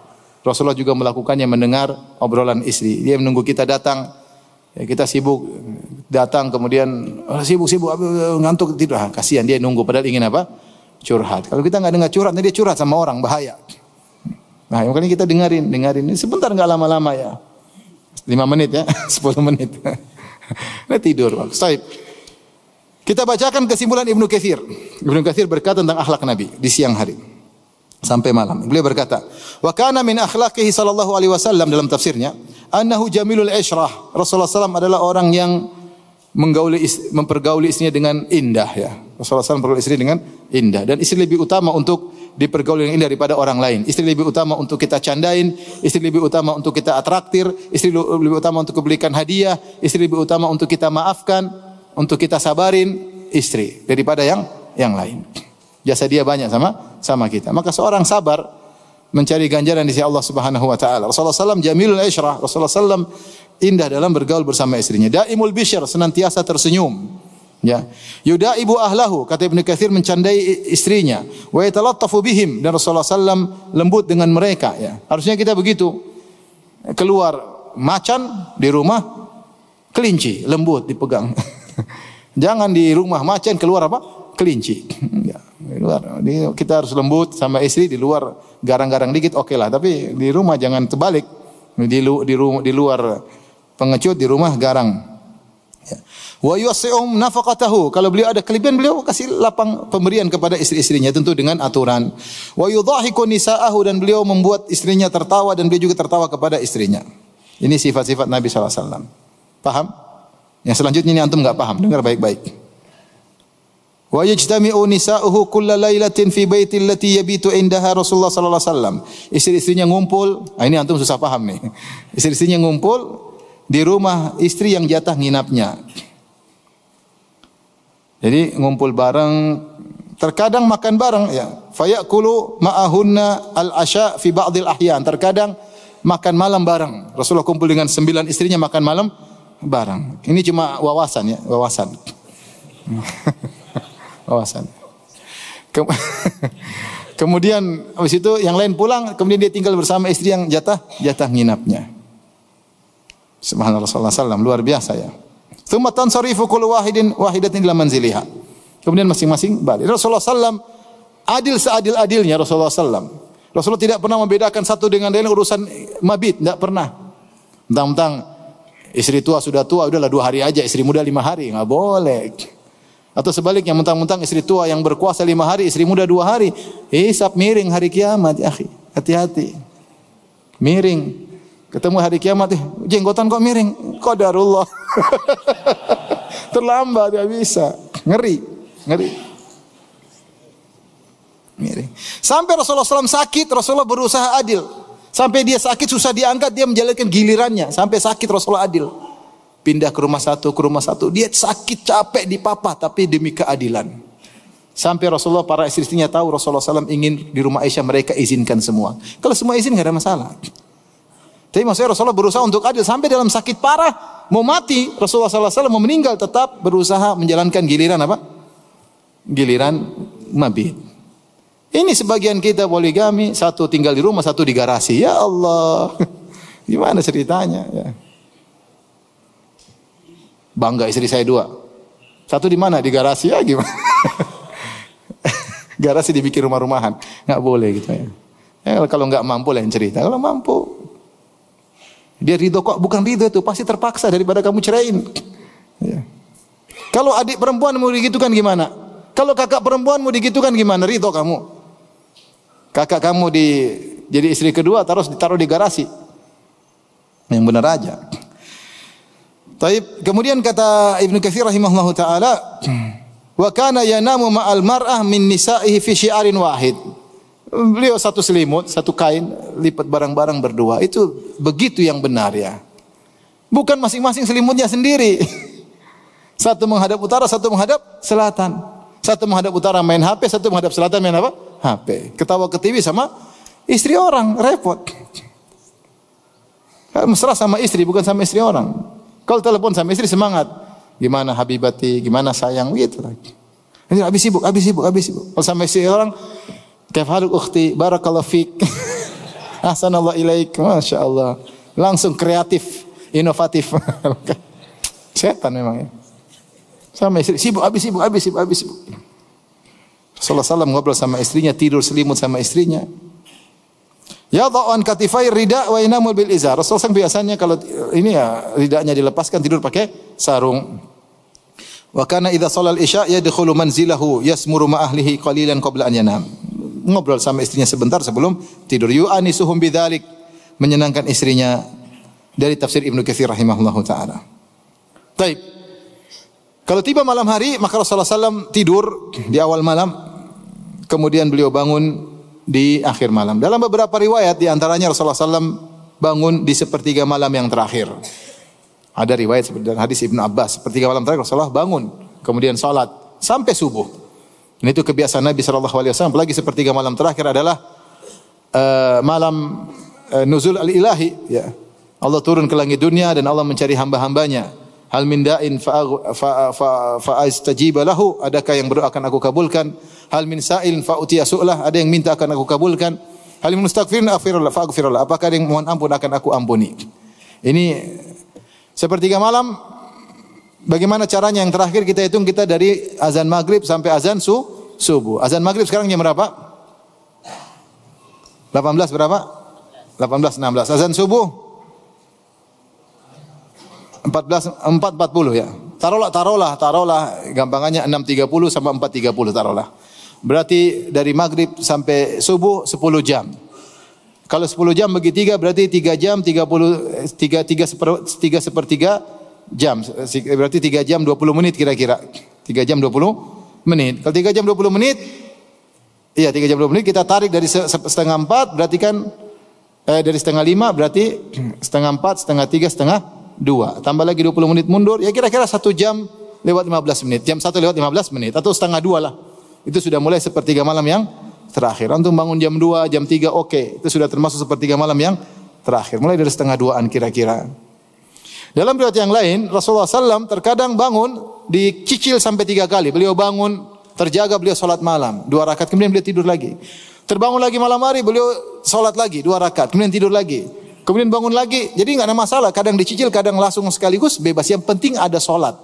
Rasulullah juga melakukannya mendengar obrolan istri. Dia menunggu kita datang, ya, kita sibuk datang kemudian sibuk ngantuk tidur. Kasihan dia nunggu padahal ingin apa? Curhat. Kalau kita enggak dengar curhat, dia curhat sama orang bahaya. Nah, makanya kita dengerin ini sebentar enggak lama-lama ya. 5 menit ya, 10 menit. Nah, tidur. Baik. Kita bacakan kesimpulan Ibnu Katsir. Ibnu Katsir berkata tentang akhlak Nabi di siang hari sampai malam. Beliau berkata, "Wa kana min akhlaqihi sallallahu alaihi wasallam," dalam tafsirnya, "annahu jamilul isyrah." Rasulullah SAW adalah orang yang mempergauli istrinya dengan indah ya. Rasulullah SAW mempergauli istri dengan indah dan istri lebih utama untuk dipergauli dengan indah daripada orang lain. Istri lebih utama untuk kita candain, istri lebih utama untuk kita atraktir, istri lebih utama untuk belikan hadiah, istri lebih utama untuk kita maafkan, untuk kita sabarin istri daripada yang lain. Jasa dia banyak sama kita. Maka seorang sabar mencari ganjaran di sisi Allah Subhanahu wa taala. Rasulullah SAW jamilul isyrah. Rasulullah SAW indah dalam bergaul bersama istrinya. Daimul bisyr, senantiasa tersenyum. Ya. Yudaibu ahlahu, kata Ibnu Katsir mencandai istrinya. Wa yatalattafu bihim, dan Rasulullah SAW lembut dengan mereka ya. Harusnya kita begitu. Keluar macan, di rumah kelinci, lembut dipegang. Jangan di rumah macan keluar apa? Kelinci. Ya, di luar. Kita harus lembut sama istri, di luar garang-garang dikit oke lah, tapi di rumah jangan terbalik. Di luar pengecut, di rumah garang. Ya. Wa yusi'um nafaqatahu. Kalau beliau ada kelebihan, beliau kasih lapang pemberian kepada istri-istrinya tentu dengan aturan. Wa yudhahiku nisa'ahu, dan beliau membuat istrinya tertawa dan beliau juga tertawa kepada istrinya. Ini sifat-sifat Nabi SAW. Paham? Yang selanjutnya ini antum enggak paham, dengar baik-baik. Wa yajtami'u nisa'uhu kulla lailatin fi baitil lati yabitu indaha Rasulullah sallallahu alaihi wasallam. Istri-istrinya ngumpul, ini antum susah paham nih. Istri-istrinya ngumpul di rumah istri yang jatah nginapnya. Jadi ngumpul bareng, terkadang makan bareng ya. Fayakulu ma'ahunna al-asya fi ba'dil ahyan. Terkadang makan malam bareng. Rasulullah kumpul dengan 9 istrinya makan malam bareng. Ini cuma wawasan ya, wawasan. Wawasan. Kemudian habis itu yang lain pulang, kemudian dia tinggal bersama istri yang jatah nginapnya. Subhanallah sallallahu alaihi wasallam, luar biasa ya. Tsumma tansarifu kullu wahidatin ila manziliha. Kemudian masing-masing balik. Rasulullah sallam adil seadil-adilnya Rasulullah sallam. Rasulullah tidak pernah membedakan satu dengan lain urusan mabit, tidak pernah. Tentang istri tua sudah tua, udahlah 2 hari aja, istri muda 5 hari, enggak boleh. Atau sebaliknya, mentang-mentang istri tua yang berkuasa 5 hari, istri muda 2 hari. Hisab miring hari kiamat, ya akhi. Hati-hati. Miring. Ketemu hari kiamat, jenggotan kok miring. Qadarullah. Terlambat, tidak bisa. Ngeri. Miring. Sampai Rasulullah SAW sakit, Rasulullah berusaha adil. Sampai dia sakit susah diangkat, dia menjalankan gilirannya sampai sakit Rasulullah adil. Pindah ke rumah satu, dia sakit capek dipapah tapi demi keadilan. Sampai Rasulullah, para istri-istrinya tahu Rasulullah SAW ingin di rumah Aisyah, mereka izinkan semua. Kalau semua izin enggak ada masalah. Tapi maksudnya Rasulullah berusaha untuk adil sampai dalam sakit parah, mau mati, Rasulullah SAW mau meninggal tetap berusaha menjalankan giliran apa? Giliran mabit. Ini sebagian kita poligami, satu tinggal di rumah, satu di garasi. Ya Allah, gimana ceritanya? Ya. Bangga istri saya 2. Satu di mana? Di garasi ya gimana? Garasi dibikin rumah-rumahan, nggak boleh gitu ya. Kalau nggak mampu lain cerita. Kalau mampu, dia ridho kok, bukan ridho itu, pasti terpaksa daripada kamu ceraiin. Ya. Kalau adik perempuan mau digitukan gimana? Kalau kakak perempuan mau digitukan gimana? Ridho kamu. Kakak kamu jadi istri kedua ditaruh di garasi. Yang benar aja. Taib, kemudian kata Ibnu Katsir rahimahullahu taala, wa kana yanamu ma'al mar'ah min nisa'ihi fi syi'arin wahid. Beliau satu selimut, satu kain, lipat barang-barang berdua. Itu begitu yang benar ya. Bukan masing-masing selimutnya sendiri. Satu menghadap utara, satu menghadap selatan. Satu menghadap utara main HP, satu menghadap selatan main apa? HP. Ketawa ke TV sama istri orang, repot. Mesra sama istri, bukan sama istri orang. Kalau telepon sama istri semangat. Gimana habibati, gimana sayang, gitu lagi. Ini habis sibuk. Kalau sama istri orang, kaif haluk ukhti, barakallahu fik. Ahsanallahu ilaik, Masya Allah. Langsung kreatif, inovatif. Setan memang ya. Sama istri, sibuk. Rasulullah SAW ngobrol sama istrinya, tidur selimut sama istrinya. Ya dha'an katifai rida wa inamul bil izar. Rasulullah SAW biasanya kalau ini ya ridanya dilepaskan, tidur pakai sarung. Wa kana idza shalal isya yadkhulu manzilahu yasmuru ma ahlihi qalilan qabla an yanam. Ngobrol sama istrinya sebentar sebelum tidur. Yu'anisuhum bidzalik, menyenangkan istrinya. Dari tafsir Ibnu Katsir rahimahullahu taala. Baik. Kalau tiba malam hari, maka Rasulullah SAW tidur di awal malam, kemudian beliau bangun di akhir malam. Dalam beberapa riwayat, di antaranya Rasulullah SAW bangun di sepertiga malam yang terakhir. Ada riwayat seperti hadis Ibnu Abbas, sepertiga malam terakhir Rasulullah bangun, kemudian salat sampai subuh. Ini itu kebiasaan Nabi SAW. Apalagi sepertiga malam terakhir adalah malam nuzul al-ilahi. Ya. Allah turun ke langit dunia dan Allah mencari hamba-hambanya. Hal min da'in fa'astajiba lahu, adakah yang berdoa akan aku kabulkan? Hal min sa'il fa'utiya su'lah, ada yang minta akan aku kabulkan? Hal min mustaghfirin fa'aghfirullah, apakah ada yang mohon ampun akan aku ampuni? Ini sepertiga malam. Bagaimana caranya? Yang terakhir kita hitung, kita dari azan maghrib sampai azan subuh. Azan maghrib sekarang jam berapa? 18 berapa? 18.16. Azan subuh 4.40 ya. Taruhlah gampangannya 6.30 sampai 4.30 taruhlah. Berarti dari maghrib sampai subuh 10 jam. Kalau 10 jam bagi 3 berarti 3 jam 3 sepertiga jam. Berarti 3 jam 20 menit kira-kira. 3 jam 20 menit. Kalau 3 jam 20 menit, iya 3 jam 20 menit kita tarik dari setengah 4 berarti kan dari setengah 5 berarti setengah 4, setengah 3, setengah 2. Tambah lagi 20 menit mundur, ya kira-kira 1 jam lewat 15 menit. Jam 1 lewat 15 menit atau setengah 2 lah. Itu sudah mulai sepertiga malam yang terakhir. Antum bangun jam 2, jam 3 oke. Itu sudah termasuk sepertiga malam yang terakhir. Mulai dari setengah 2-an kira-kira. Dalam riwayat yang lain, Rasulullah SAW terkadang bangun dicicil sampai 3 kali. Beliau bangun, terjaga, beliau salat malam 2 rakaat, kemudian beliau tidur lagi. Terbangun lagi malam hari, beliau salat lagi 2 rakaat, kemudian tidur lagi. Kemudian bangun lagi, jadi enggak ada masalah. Kadang dicicil, kadang langsung sekaligus, bebas. Yang penting ada salat.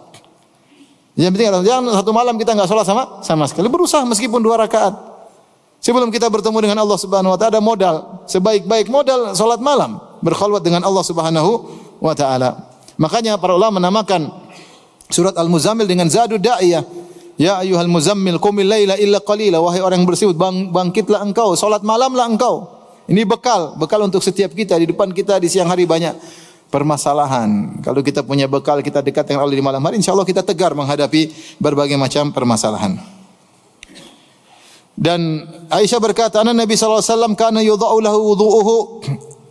Yang penting jangan satu malam kita enggak salat sama sekali. Berusaha meskipun 2 rakaat. Sebelum kita bertemu dengan Allah Subhanahu wa taala, ada modal. Sebaik-baik modal salat malam, berkhalwat dengan Allah Subhanahu wa taala. Makanya para ulama menamakan surat Al-Muzammil dengan Zadud Da'iyah. Ya ayyuhal muzammil qumil laila illa qalila, wahai orang yang bersihut, bangkitlah engkau, salat malamlah engkau. Ini bekal untuk setiap kita. Di depan kita di siang hari banyak permasalahan. Kalau kita punya bekal, kita dekat dengan Allah di malam hari, insyaallah kita tegar menghadapi berbagai macam permasalahan. Dan Aisyah berkata, Nabi sallallahu alaihi wasallam kana yudha'u lahu wudu'uhu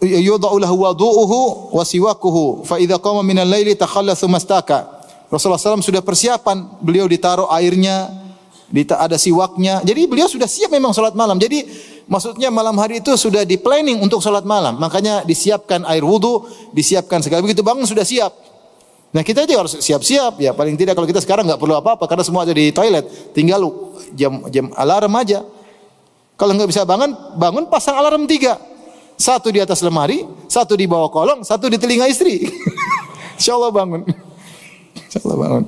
yudha'u lahu wudu'uhu wa siwakuhu fa idza qama minal laili takhallathu mastaka. Rasulullah SAW sudah persiapan, beliau ditaruh airnya, ada siwaknya. Jadi beliau sudah siap memang salat malam. Jadi maksudnya malam hari itu sudah di planning untuk salat malam. Makanya disiapkan air wudu, disiapkan segala, begitu bangun sudah siap. Nah kita juga harus siap-siap ya. Paling tidak kalau kita sekarang nggak perlu apa-apa karena semua ada di toilet. Tinggal jam alarm aja. Kalau nggak bisa bangun pasang alarm 3. 1 di atas lemari, 1 di bawah kolong, 1 di telinga istri. Insyaallah bangun. Insyaallah bangun.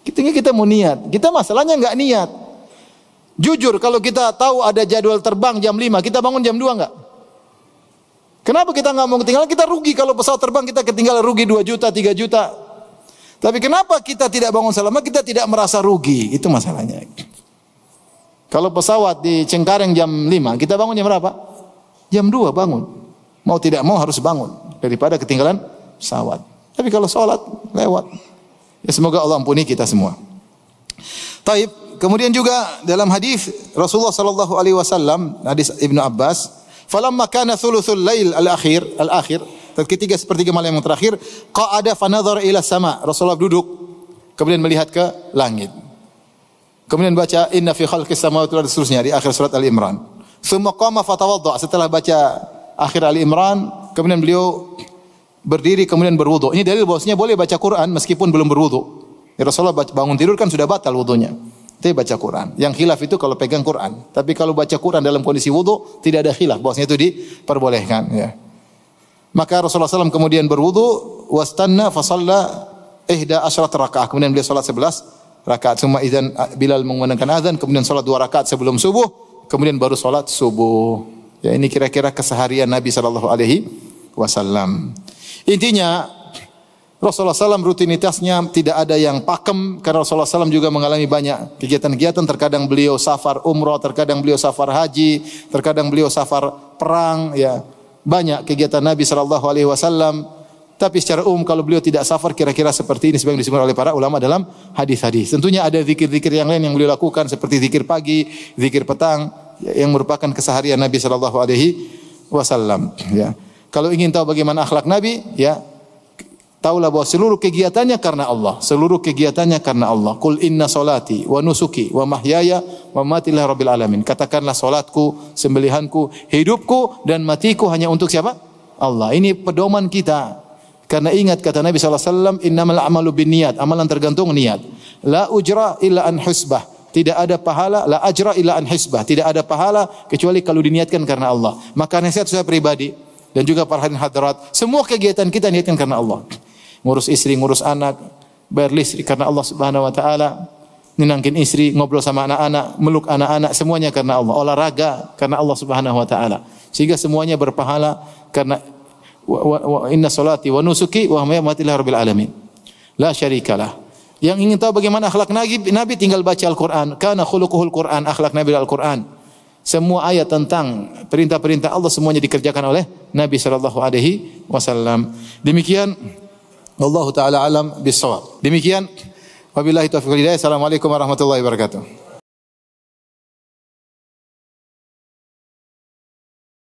Kita mau niat. Kita masalahnya enggak niat. Jujur kalau kita tahu ada jadwal terbang jam 5, kita bangun jam 2 enggak? Kenapa kita enggak mau ketinggalan? Kita rugi kalau pesawat terbang kita ketinggalan, rugi 2 juta, 3 juta. Tapi kenapa kita tidak bangun selamat? Kita tidak merasa rugi. Itu masalahnya. Kalau pesawat di Cengkareng jam 5, kita bangun jam berapa? Jam 2 bangun. Mau tidak mau harus bangun daripada ketinggalan pesawat. Tapi kalau sholat lewat. Ya semoga Allah ampuni kita semua. Taib. Kemudian juga dalam hadis Rasulullah sallallahu alaihi wasallam, hadis Ibnu Abbas, falamma kana thuluthul lail al-akhir, ketika sepertiga malam yang terakhir, qa'ada fa nadhara ila sama. Rasulullah duduk kemudian melihat ke langit. Kemudian baca inna fi khalqis samawati wal ardi seterusnya di akhir surat Al-Imran. Tsumma qama fatawadda. Setelah baca akhir Al-Imran, kemudian beliau berdiri kemudian berwudu. Ini dalil bahwasanya boleh baca Quran meskipun belum berwudu. Ya Rasulullah bangun tidur kan sudah batal wudunya. Tapi baca Quran. Yang khilaf itu kalau pegang Quran. Tapi kalau baca Quran dalam kondisi wudu tidak ada khilaf bahwasanya itu diperbolehkan ya. Maka Rasulullah SAW kemudian berwudu wastanna fa shalla 11 rakaat. Kemudian beliau salat 11 rakaat. Summa idzan Bilal mengumandangkan azan, kemudian salat 2 rakaat sebelum subuh, kemudian baru salat subuh. Ya ini kira-kira keseharian Nabi sallallahu alaihi wasallam. Intinya Rasulullah SAW rutinitasnya tidak ada yang pakem karena Rasulullah SAW juga mengalami banyak kegiatan-kegiatan. Terkadang beliau safar umrah, terkadang beliau safar haji, terkadang beliau safar perang. Ya banyak kegiatan Nabi SAW. Tapi secara umum kalau beliau tidak safar kira-kira seperti ini sebagaimana disebutkan oleh para ulama dalam hadis-hadis. Tentunya ada zikir-zikir yang lain yang beliau lakukan seperti zikir pagi, zikir petang yang merupakan keseharian Nabi SAW. Ya. Kalau ingin tahu bagaimana akhlak Nabi, ya tahulah bahwa seluruh kegiatannya karena Allah. Seluruh kegiatannya karena Allah. Qul inna salati wa nusuki wa mahyaya wa mamati lillahi rabbil alamin. Katakanlah salatku, sembelihanku, hidupku dan matiku hanya untuk siapa? Allah. Ini pedoman kita. Karena ingat kata Nabi SAW, innamal a'malu binniyat. Amalan tergantung niat. La ujra illa an husbah. Tidak ada pahala, la ajra illa an husbah. Tidak ada pahala kecuali kalau diniatkan karena Allah. Maka nasihat saya pribadi dan juga para hadirin hadirat, semua kegiatan kita niatkan karena Allah. Ngurus istri, ngurus anak, bayar listrik karena Allah Subhanahu wa taala, nenangin istri, ngobrol sama anak-anak, meluk anak-anak, semuanya karena Allah. Olahraga karena Allah Subhanahu wa taala. Sehingga semuanya berpahala karena inna salati wa nusuki wa mamati lillahi rabbil alamin. La syarikalah. Yang ingin tahu bagaimana akhlak Nabi tinggal baca Al-Qur'an. Kana khuluquhul Qur'an, akhlak Nabi Al-Qur'an. Semua ayat tentang perintah-perintah Allah semuanya dikerjakan oleh Nabi sallallahu alaihi wasallam. Demikian Allah taala alam bis-shawab. Demikian wabillahi taufiq wal hidayah. Assalamualaikum warahmatullahi wabarakatuh.